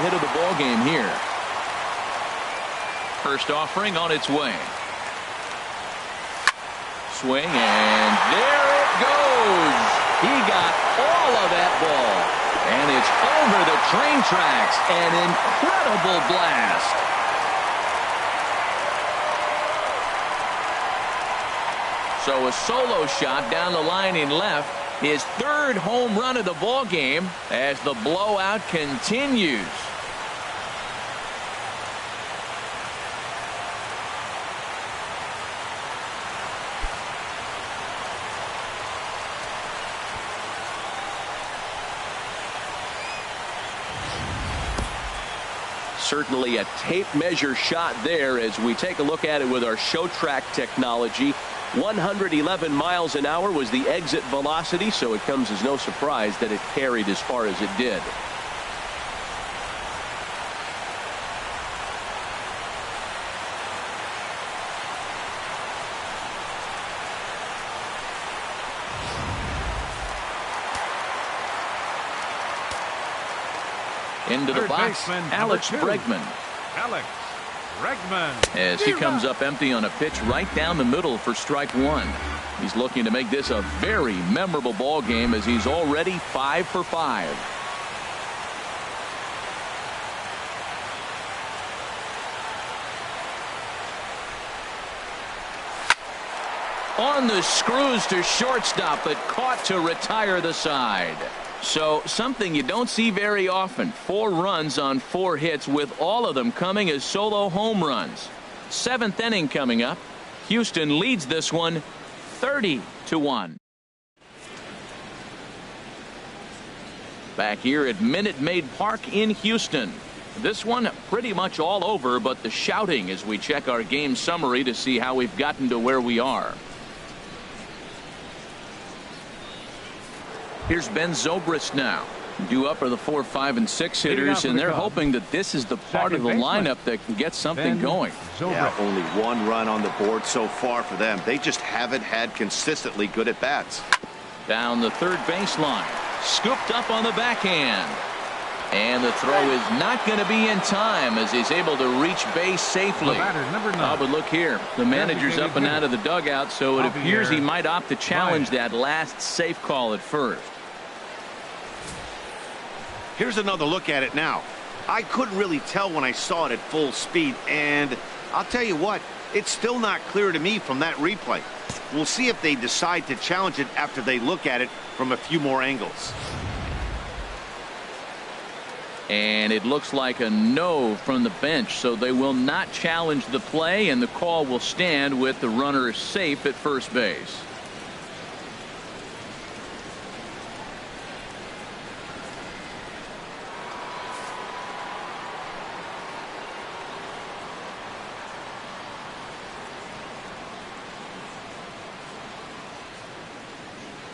hit of the ball game here. First offering on its way. Swing, and there it goes. He got all of that ball. And it's over the train tracks. An incredible blast. So a solo shot down the line in left. His third home run of the ball game as the blowout continues.
Certainly a tape measure shot there as we take a look at it with our show track technology. 111 miles an hour was the exit velocity, so it comes as no surprise that it carried as far as it did.
Into the box, Alex Bregman.
Alex Bregman.
As he comes up empty on a pitch right down the middle for strike one. He's looking to make this a very memorable ball game as he's already 5 for 5. On the screws to shortstop, but caught to retire the side. So something you don't see very often. 4 runs on 4 hits, with all of them coming as solo home runs. 7th inning coming up. Houston leads this one 30-1. Back here at Minute Maid Park in Houston. This one pretty much all over, but the shouting as we check our game summary to see how we've gotten to where we are. Here's Ben Zobrist now. Due up are the 4, 5, and 6 hitters, and they're hoping that this is the part of the lineup that can get something going.
Yeah, only 1 run on the board so far for them. They just haven't had consistently good at bats.
Down the third baseline. Scooped up on the backhand. And the throw is not going to be in time as he's able to reach base safely. But look here. The manager's up and out of the dugout, so it appears he might opt to challenge that last safe call at first.
Here's another look at it now. I couldn't really tell when I saw it at full speed, and I'll tell you what, it's still not clear to me from that replay. We'll see if they decide to challenge it after they look at it from a few more angles.
And it looks like a no from the bench, so they will not challenge the play, and the call will stand with the runner safe at first base.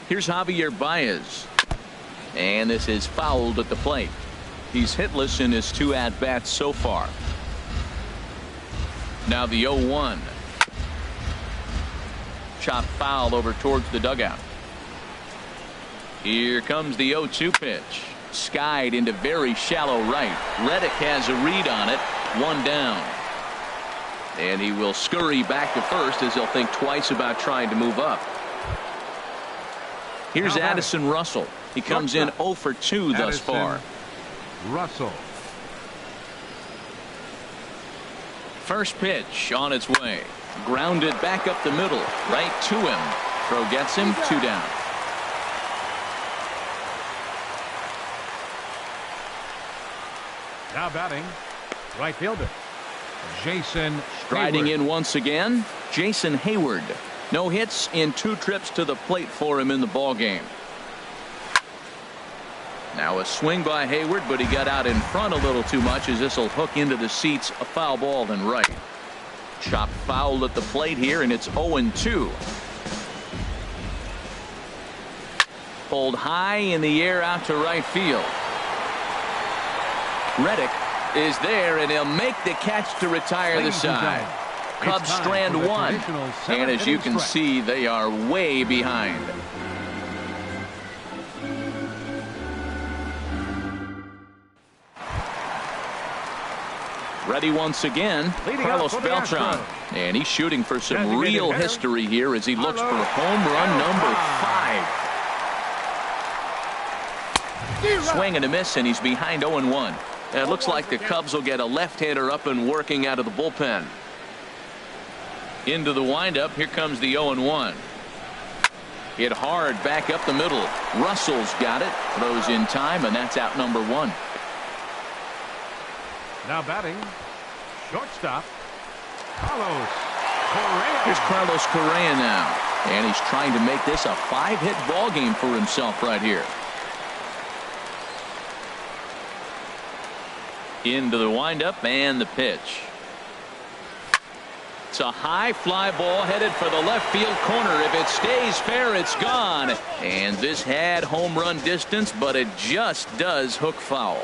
Here's Javier Baez. And this is fouled at the plate. He's hitless in his 2 at-bats so far. Now the 0-1. Chop foul over towards the dugout. Here comes the 0-2 pitch. Skied into very shallow right. Reddick has a read on it. 1 down. And he will scurry back to first as he'll think twice about trying to move up. Here's Addison Russell. He comes in 0 for 2 thus far.
Russell.
First pitch on its way. Grounded back up the middle. Right to him. Throw gets him. 2 down.
Now batting, right fielder Jason
Striding
Hayward.
in once again, Jason Hayward. No hits in 2 trips to the plate for him in the ball game. Now a swing by Hayward, but he got out in front a little too much as this will hook into the seats. A foul ball and right. Chop foul at the plate here, and it's 0-2. Pulled high in the air out to right field. Reddick is there, and he'll make the catch to retire the side. Cubs strand 1, and as you can see, they are way behind. Ready once again, Carlos Beltran. And he's shooting for some real history here as he looks for home run number 5. Swing and a miss, and he's behind 0-1. It looks like the Cubs will get a left-hander up and working out of the bullpen. Into the windup. Here comes the 0-1. Hit hard back up the middle. Russell's got it. Throws in time, and that's out number 1.
Now batting, shortstop, Carlos Correa.
Here's Carlos Correa now. And he's trying to make this a 5-hit ball game for himself right here. Into the windup and the pitch. It's a high fly ball headed for the left field corner. If it stays fair, it's gone. And this had home run distance, but it just does hook foul.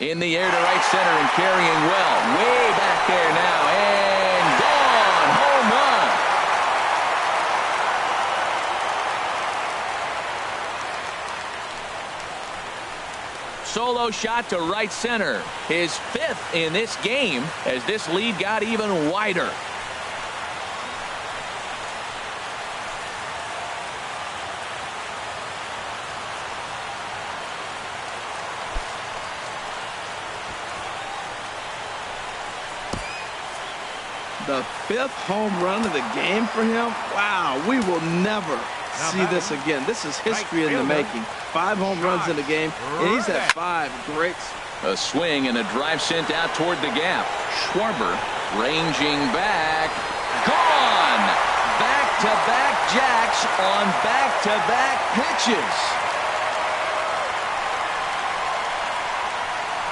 In the air to right center and carrying well. Way back there now. And gone. Home run. Solo shot to right center. His 5th in this game as this lead got even wider.
The 5th home run of the game for him. Wow, we will never see this again. This is history in the making. 5 home runs in the game, and he's had 5 great.
A swing and a drive sent out toward the gap. Schwarber ranging back. Gone! Back-to-back jacks on back-to-back pitches.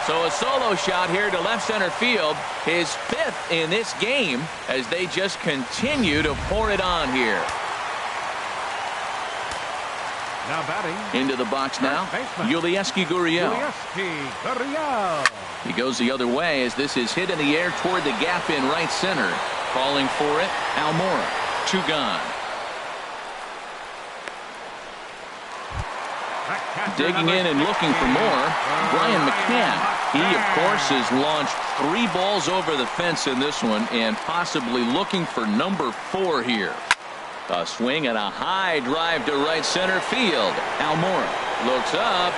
So a solo shot here to left center field. His 5th in this game as they just continue to pour it on here.
Now batting.
Into the box now. Yulieski Gurriel. He goes the other way as this is hit in the air toward the gap in right center. Calling for it, Almora. 2 gone. Digging in and looking for more, Brian McCann. He, of course, has launched 3 balls over the fence in this one and possibly looking for number 4 here. A swing and a high drive to right center field. Almora looks up.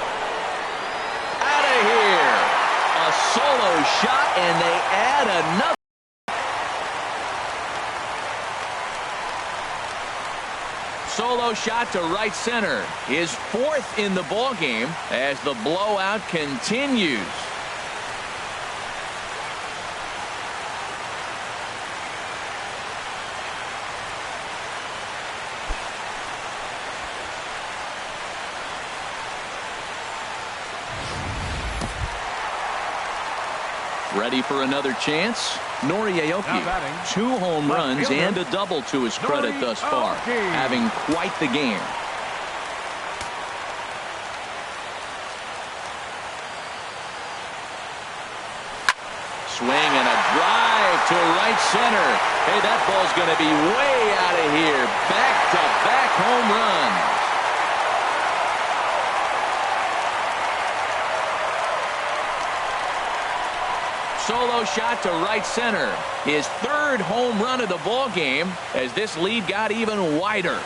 Out of here. A solo shot, and they add another. Solo shot to right center. His 4th in the ball game as the blowout continues. Ready for another chance? Nori Aoki, 2 home runs and a double to his credit thus far, having quite the game. Swing and a drive to right center. Hey, that ball's going to be way out of here. Back-to-back home runs. Solo shot to right center. His 3rd home run of the ball game as this lead got even wider.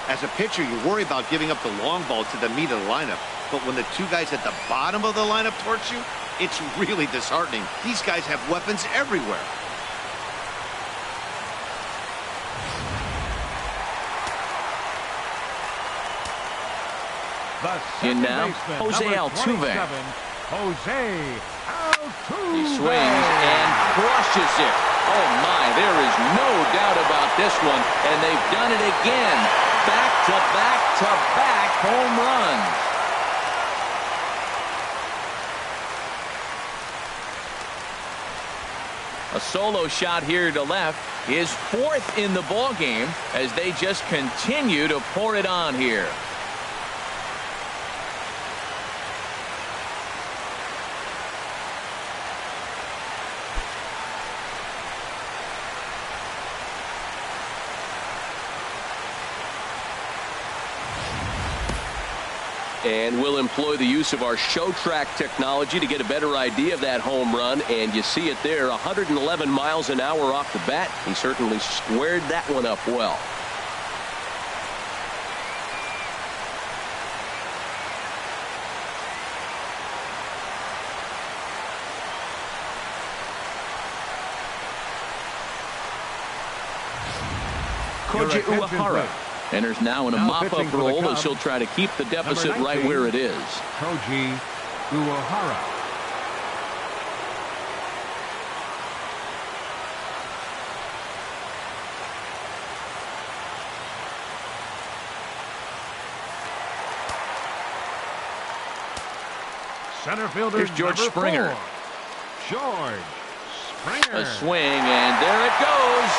As a pitcher, you worry about giving up the long ball to the meat of the lineup. But when the 2 guys at the bottom of the lineup torch you, it's really disheartening. These guys have weapons everywhere.
In now, Jose Altuve. He swings and crushes it. Oh my, there is no doubt about this one. And they've done it again. Back-to-back-to-back home runs. A solo shot here to left. His 4th in the ball game as they just continue to pour it on here.
And we'll employ the use of our show track technology to get a better idea of that home run. And you see it there, 111 miles an hour off the bat. He certainly squared that one up well. Koji Uehara enters now in a mop-up role as he'll try to keep the deficit right where it is.
Koji Uehara. Center fielder.
Here's George Springer.
4. George Springer.
A swing, and there it goes.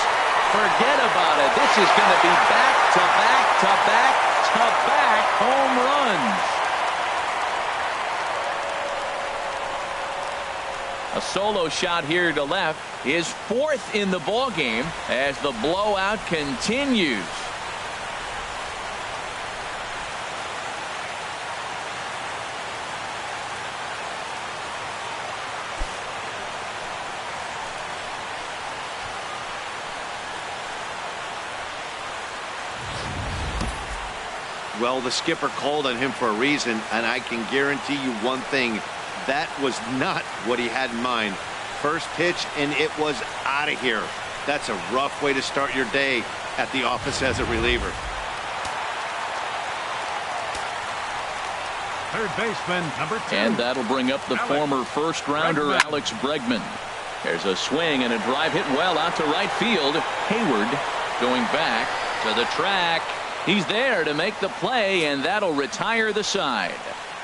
Forget about it. This is going to be back-to-back-to-back-to-back home runs. A solo shot here to left. His 4th in the ballgame as the blowout continues.
Well, the skipper called on him for a reason, and I can guarantee you one thing. That was not what he had in mind. First pitch, and it was out of here. That's a rough way to start your day at the office as a reliever.
Third baseman, number 2.
And that'll bring up the former first-rounder Alex Bregman. There's a swing and a drive hit well out to right field. Hayward going back to the track. He's there to make the play, and that'll retire the side.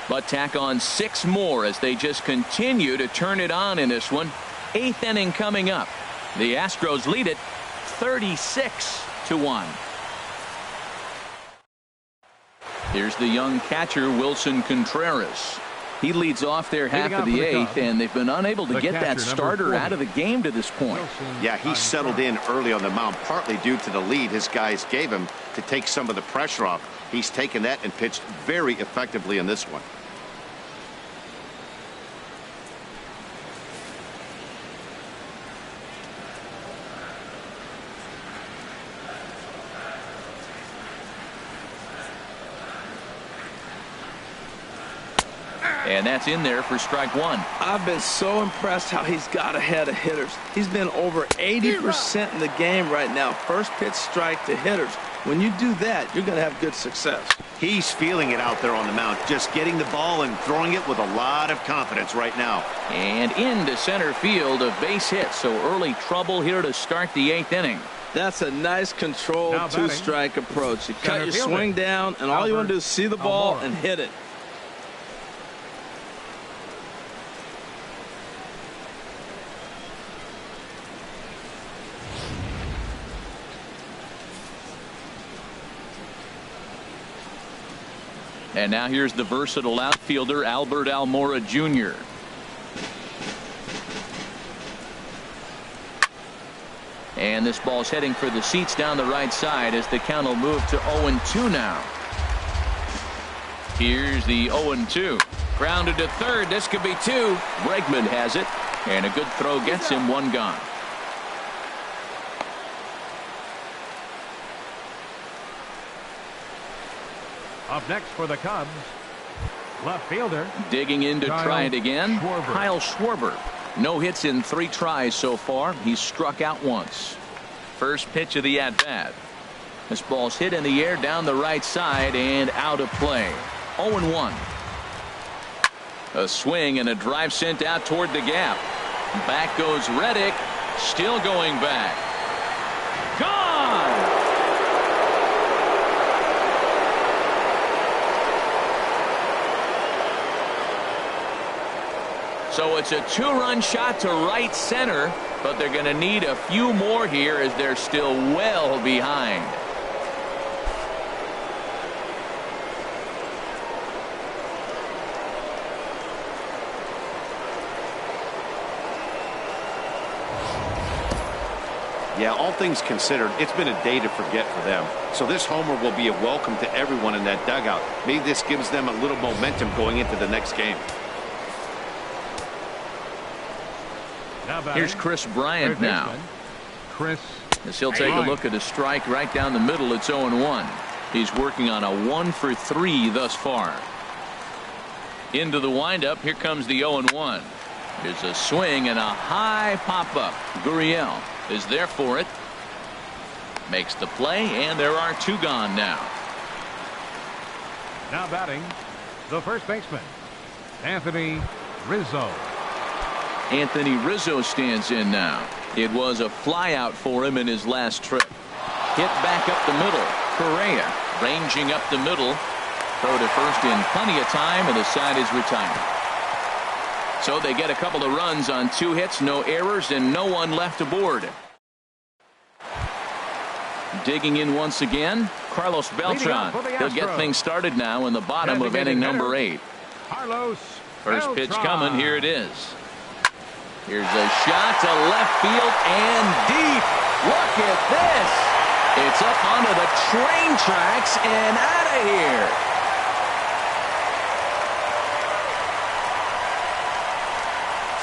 But tack on 6 more as they just continue to turn it on in this one. 8th inning coming up. The Astros lead it 36-1. Here's the young catcher, Wilson Contreras. He leads off their half of the 8th, and they've been unable to get that starter out of the game to this point.
Yeah, he settled in early on the mound, partly due to the lead his guys gave him to take some of the pressure off. He's taken that and pitched very effectively in this one.
And that's in there for strike 1.
I've been so impressed how he's got ahead of hitters. He's been over 80% in the game right now. First pitch strike to hitters. When you do that, you're going to have good success.
He's feeling it out there on the mound, just getting the ball and throwing it with a lot of confidence right now.
And into center field, a base hit. So early trouble here to start the 8th inning.
That's a nice controlled 2-strike approach. You cut your swing down, and all you want to do is see the ball and hit it.
And now here's the versatile outfielder, Albert Almora Jr. And this ball's heading for the seats down the right side as the count will move to 0-2 now. Here's the 0-2. Grounded to third. This could be 2.
Bregman has it.
And a good throw gets him 1 gone.
Up next for the Cubs, left fielder.
Digging in to try it again,
Schwarber.
Kyle Schwarber. No hits in 3 tries so far. He's struck out once. First pitch of the at-bat. This ball's hit in the air down the right side and out of play. 0-1. A swing and a drive sent out toward the gap. Back goes Reddick. Still going back. Gone! So it's a 2-run shot to right center, but they're going to need a few more here as they're still well behind.
Yeah, all things considered, it's been a day to forget for them. So this homer will be a welcome to everyone in that dugout. Maybe this gives them a little momentum going into the next game.
Here's Chris Bryant now.
Chris.
As he'll take a look at a strike right down the middle. It's 0-1. He's working on a 1-for-3 thus far. Into the windup. Here comes the 0-1. There's a swing and a high pop-up. Gurriel is there for it. Makes the play, and there are 2 gone now.
Now batting, the first baseman, Anthony Rizzo.
Anthony Rizzo stands in now. It was a flyout for him in his last trip. Hit back up the middle. Correa ranging up the middle. Throw to first in plenty of time, and the side is retired. So they get a couple of runs on 2 hits, no errors, and no one left aboard. Digging in once again, Carlos Beltran. He'll get things started now in the bottom of inning number 8.
Carlos
First pitch
Beltran.
coming. Here it is. Here's a shot to left field and deep. Look at this. It's up onto the train tracks and out of here.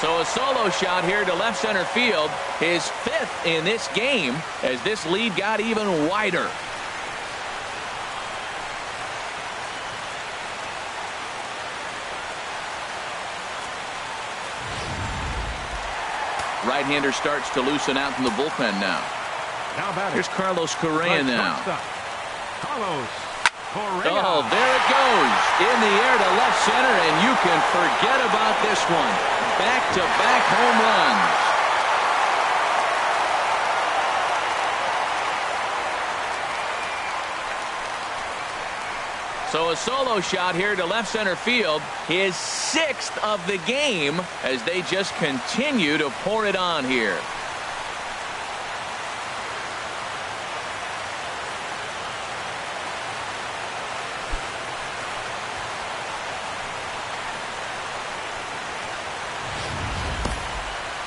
So a solo shot here to left center field, his 5th in this game, as this lead got even wider. Right-hander starts to loosen out from the bullpen now. Here's Carlos Correa now.
Carlos Correa.
Oh, there it goes. In the air to left center, and you can forget about this one. Back-to-back home runs. So a solo shot here to left center field, his 6th of the game, as they just continue to pour it on here.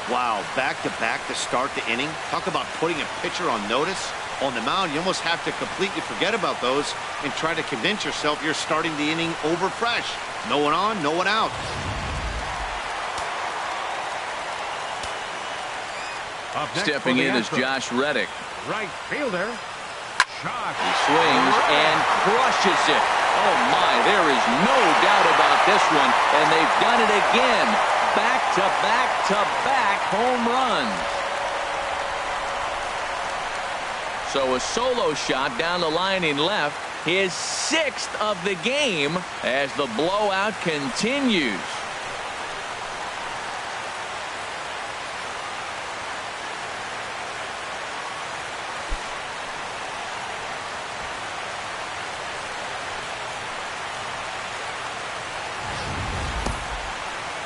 Wow, back-to-back to start the inning. Talk about putting a pitcher on notice. On the mound, you almost have to completely forget about those and try to convince yourself you're starting the inning over fresh. No one on, no one out.
Stepping in is Josh Reddick.
Right fielder. Shot.
He swings and crushes it. Oh my, there is no doubt about this one. And they've done it again. Back-to-back-to-back home runs. So a solo shot down the line in left, his 6th of the game as the blowout continues.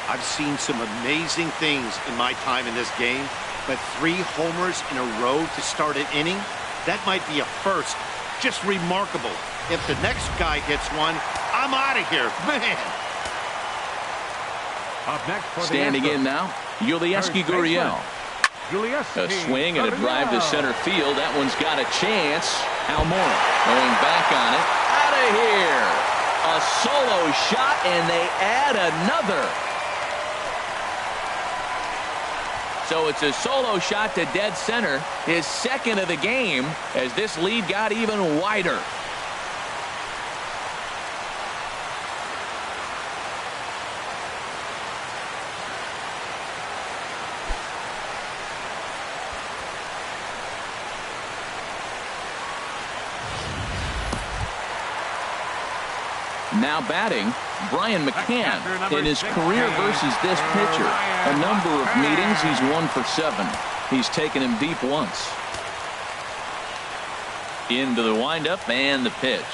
I've seen some amazing things in my time in this game, but 3 homers in a row to start an inning, that might be a first. Just remarkable. If the next guy hits one, I'm out of here. Man.
Up next for
Standing in now, Yulieski Gurriel. A swing and a drive to center field. That one's got a chance. Almora going back on it. Out of here. A solo shot, and they add another. So it's a solo shot to dead center, his 2nd of the game, as this lead got even wider. Now batting, Brian McCann. In his career versus this pitcher, a number of meetings, he's 1 for 7. He's taken him deep once. Into the windup and the pitch.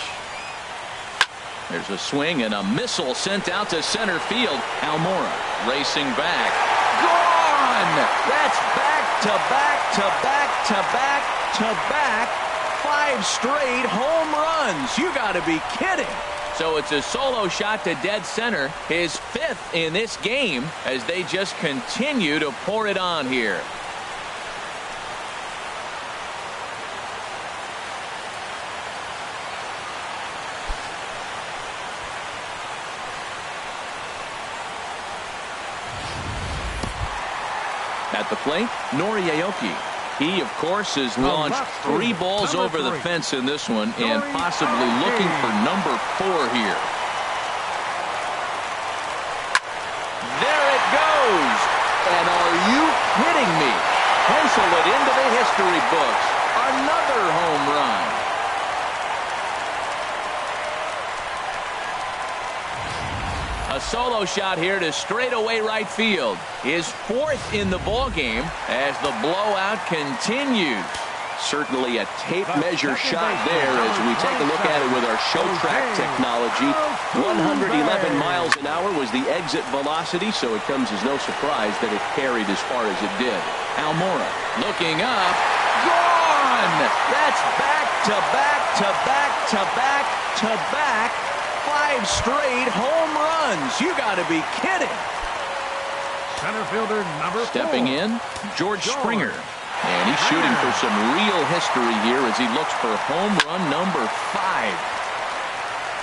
There's a swing and a missile sent out to center field. Almora racing back. Gone! That's back to back to back to back to back. 5 straight home runs. You got to be kidding. So it's a solo shot to dead center, his 5th in this game, as they just continue to pour it on here. At the plate, Noriaoki. He, of course, has launched 3 balls over the fence in this one and possibly looking for number 4 here. There it goes. And are you kidding me? Pencil it into the history books. Another home run. A solo shot here to straightaway right field. His 4th in the ball game as the blowout continues.
Certainly a tape measure shot there as we take a look at it with our show track technology. 111 miles an hour was the exit velocity, so it comes as no surprise that it carried as far as it did.
Almora looking up. Gone! That's back to back to back to back to back. 5 straight home runs. You got to be kidding.
Center fielder number 4.
Stepping in, George Springer. And he's shooting for some real history here as he looks for home run number 5.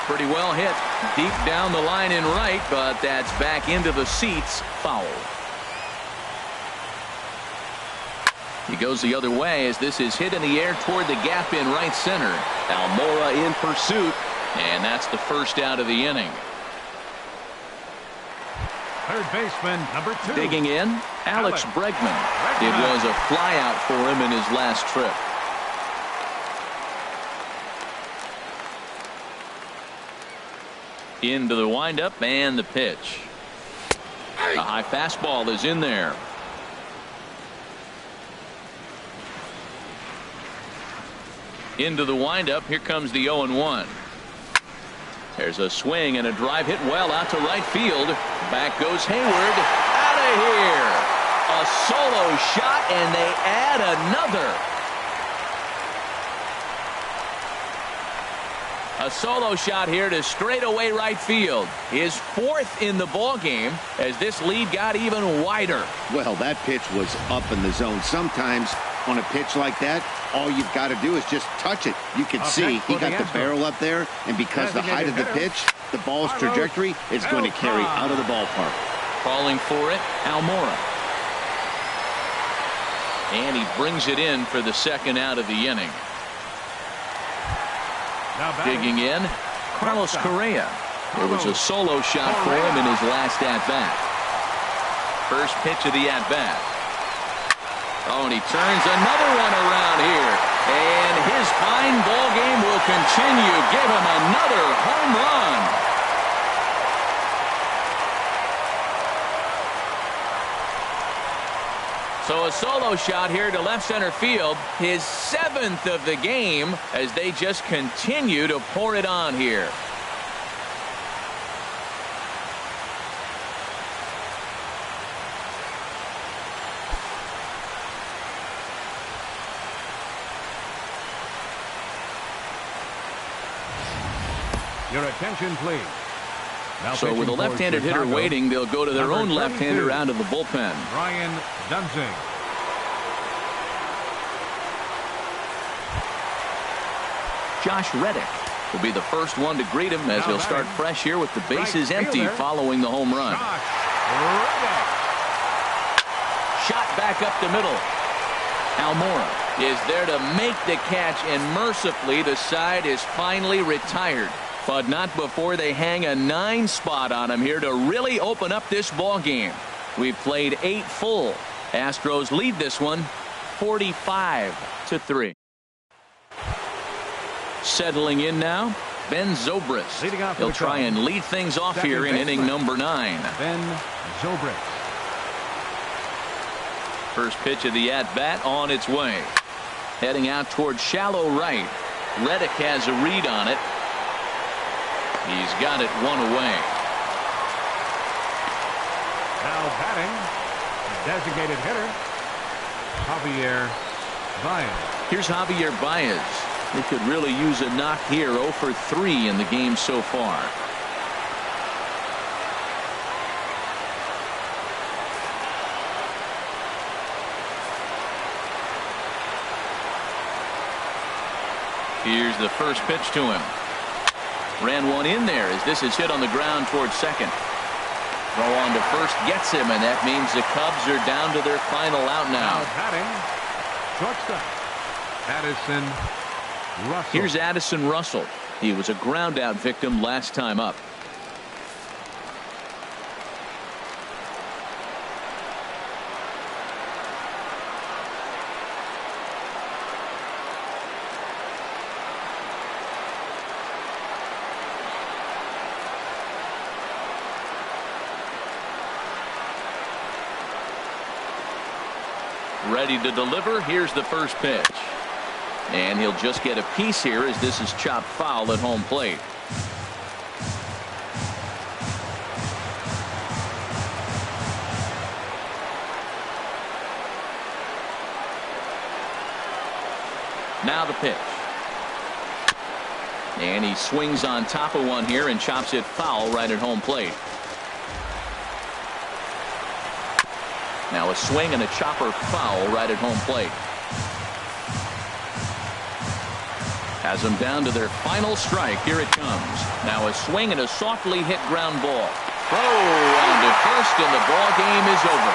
Pretty well hit. Deep down the line in right, but that's back into the seats. Foul. He goes the other way as this is hit in the air toward the gap in right center.
Almora in pursuit.
And that's the first out of the inning.
Third baseman number 2.
Digging in, Alex Bregman. It was a flyout for him in his last trip. Into the windup and the pitch. A high fastball is in there. Into the windup. Here comes the 0-1. There's a swing and a drive hit well out to right field. Back goes Hayward. Out of here. A solo shot, and they add another. A solo shot here to straightaway right field. His 4th in the ball game as this lead got even wider.
Well, that pitch was up in the zone. Sometimes on a pitch like that, all you've got to do is just touch it. You can see he got the barrel up there, and because the height of the pitch, the ball's trajectory is going to carry out of the ballpark.
Calling for it, Almora. And he brings it in for the 2nd out of the inning. Digging in, Carlos Correa. There was a solo shot for him in his last at-bat. First pitch of the at-bat. Oh, and he turns another one around here. And his fine ball game will continue. Give him another home run. So a solo shot here to left center field. His 7th of the game as they just continue to pour it on here.
Your attention, please. Now
so with a left-handed hitter waiting, they'll go to their own left-hander out of the bullpen.
Ryan Dunsing.
Josh Reddick will be the first one to greet him as he'll start fresh here with the bases empty following the home run. Shot back up the middle. Almora is there to make the catch, and mercifully the side is finally retired. But not before they hang a 9 spot on him here to really open up this ball game. We've played 8 full. Astros lead this one 45-3. Settling in now, Ben Zobrist. He'll try and lead things off here in inning number 9.
Ben Zobrist.
First pitch of the at-bat on its way. Heading out towards shallow right. Reddick has a read on it. He's got it one away.
Now batting, designated hitter, Javier Baez.
Here's Javier Baez. He could really use a knock here. 0 for 3 in the game so far. Here's the first pitch to him. Ran one in there as this is hit on the ground towards second. Throw on to first gets him, and that means the Cubs are down to their final out now.
Batting, shortstop, Addison Russell.
Here's Addison Russell. He was a ground-out victim last time up. Ready to deliver. Here's the first pitch. And he'll just get a piece here as this is chopped foul at home plate. Now the pitch. And he swings on top of one here and chops it foul right at home plate. Now a swing and a chopper foul right at home plate. Has them down to their final strike. Here it comes. Now a swing and a softly hit ground ball. On to first, and the ball game is over.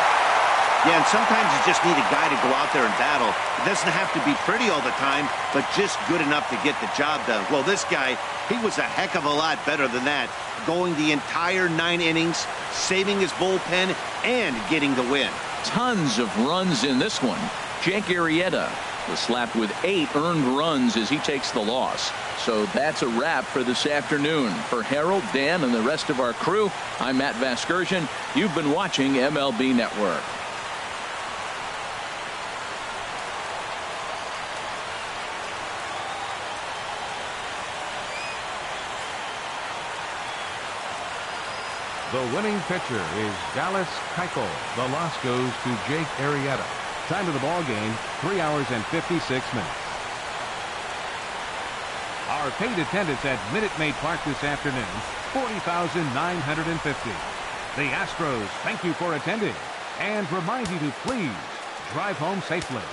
Yeah, and sometimes you just need a guy to go out there and battle. It doesn't have to be pretty all the time, but just good enough to get the job done. Well, this guy, he was a heck of a lot better than that. Going the entire 9 innings, saving his bullpen, and getting the win.
Tons of runs in this one. Jake Arrieta was slapped with 8 earned runs as he takes the loss. So that's a wrap for this afternoon. For Harold, Dan, and the rest of our crew, I'm Matt Vasgersian. You've been watching MLB Network.
The winning pitcher is Dallas Keuchel. The loss goes to Jake Arrieta. Time of the ball game, 3 hours and 56 minutes. Our paid attendance at Minute Maid Park this afternoon, 40,950. The Astros thank you for attending and remind you to please drive home safely.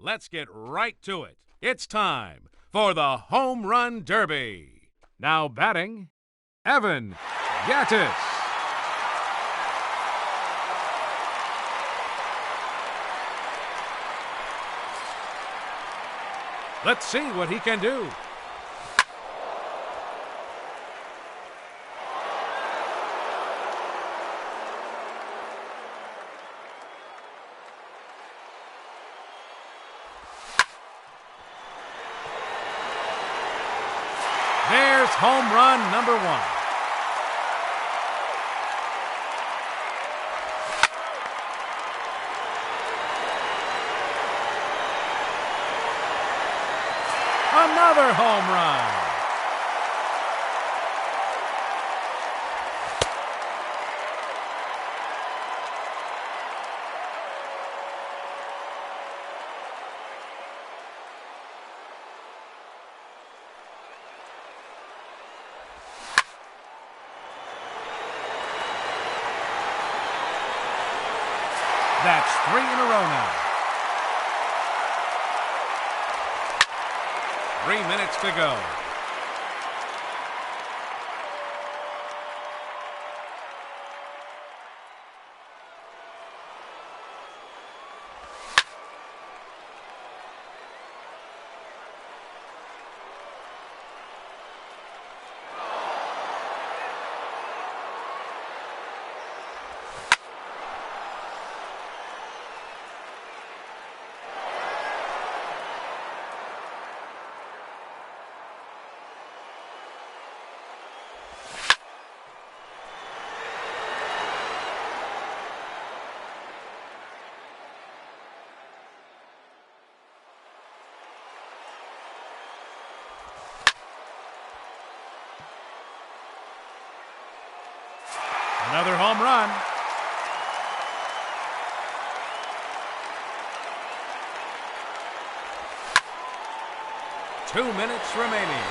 let's get right to it. It's time for the Home Run Derby. Now batting, Evan Gattis. Let's see what he can do. There's home run number 1. Another home run. That's 3 in a row now. 3 minutes to go. Another home run. Two minutes remaining.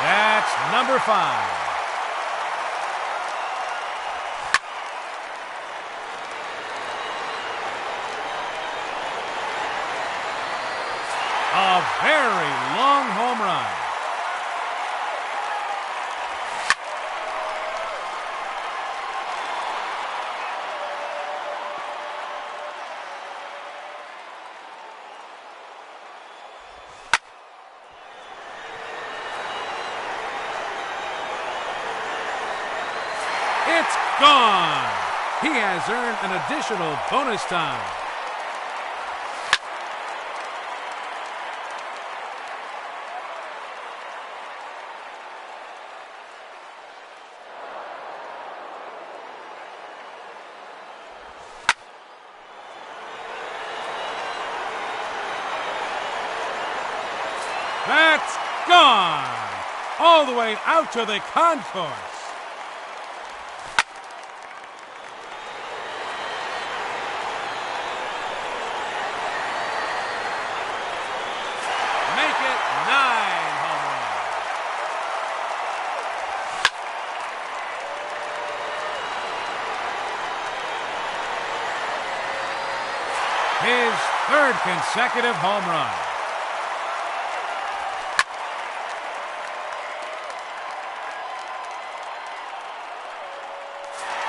That's number 5. A very long home run. It's gone. He has earned an additional bonus time. That's gone. All the way out to the concourse. Make it 9 home runs. His 3rd consecutive home run.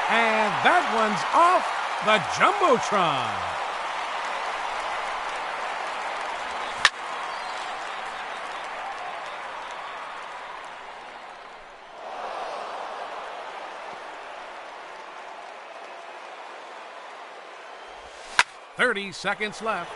And that one's off the Jumbotron. "30 seconds left.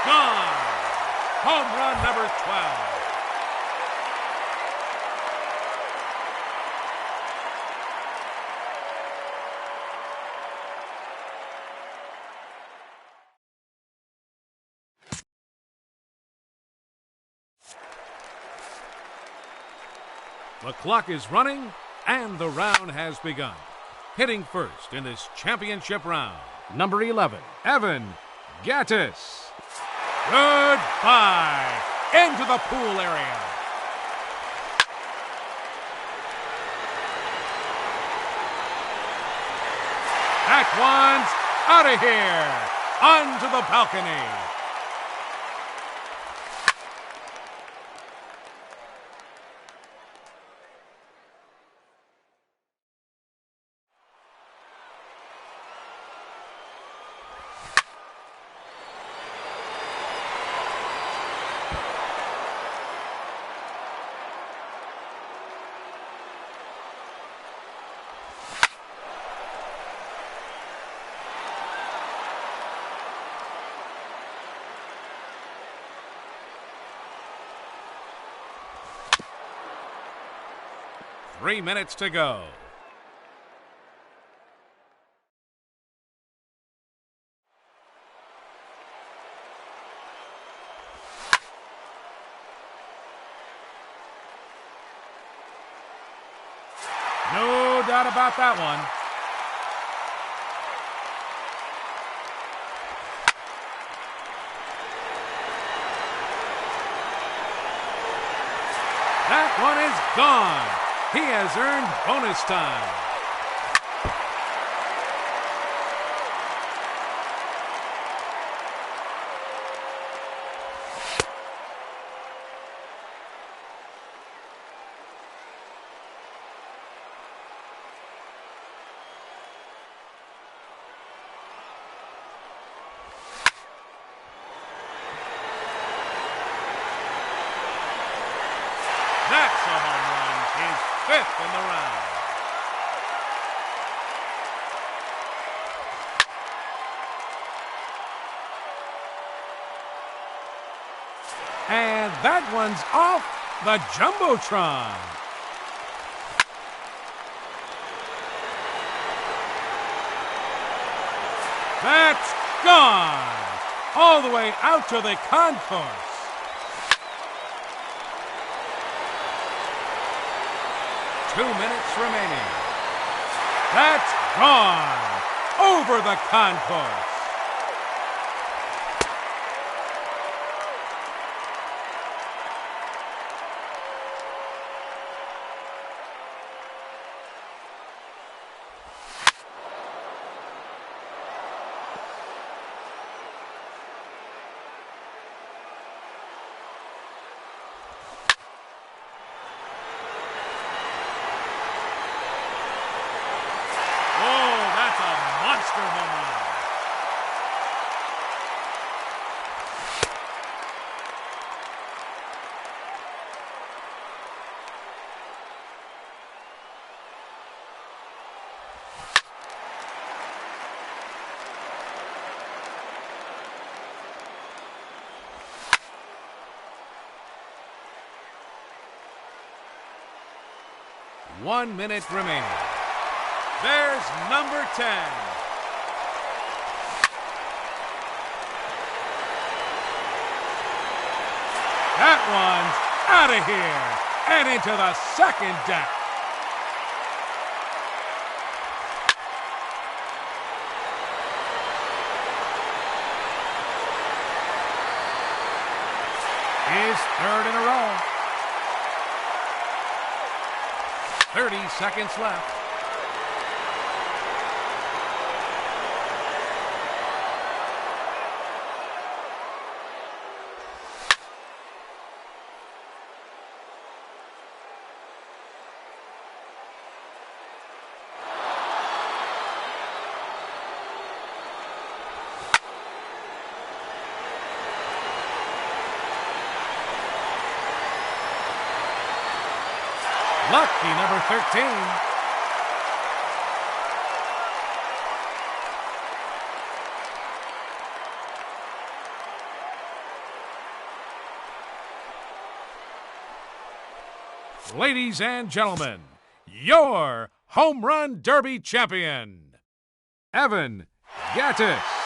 Gone. Home run number 12. The clock is running, and the round has begun. Hitting first in this championship round, number 11, Evan Gattis. Goodbye into the pool area. That one's out of here, onto the balcony. Three minutes to go. No doubt about that one. That one is gone. He has earned bonus time. That's a home run, his fifth in the round. And that one's off the Jumbotron. That's gone, all the way out to the concourse. Two minutes remaining. That's gone over the concourse. One minute remaining. There's number 10. That one's out of here and into the second deck. His third in a row. 30 seconds left. Lucky number 13. Ladies and gentlemen, your Home Run Derby champion, Evan Gattis.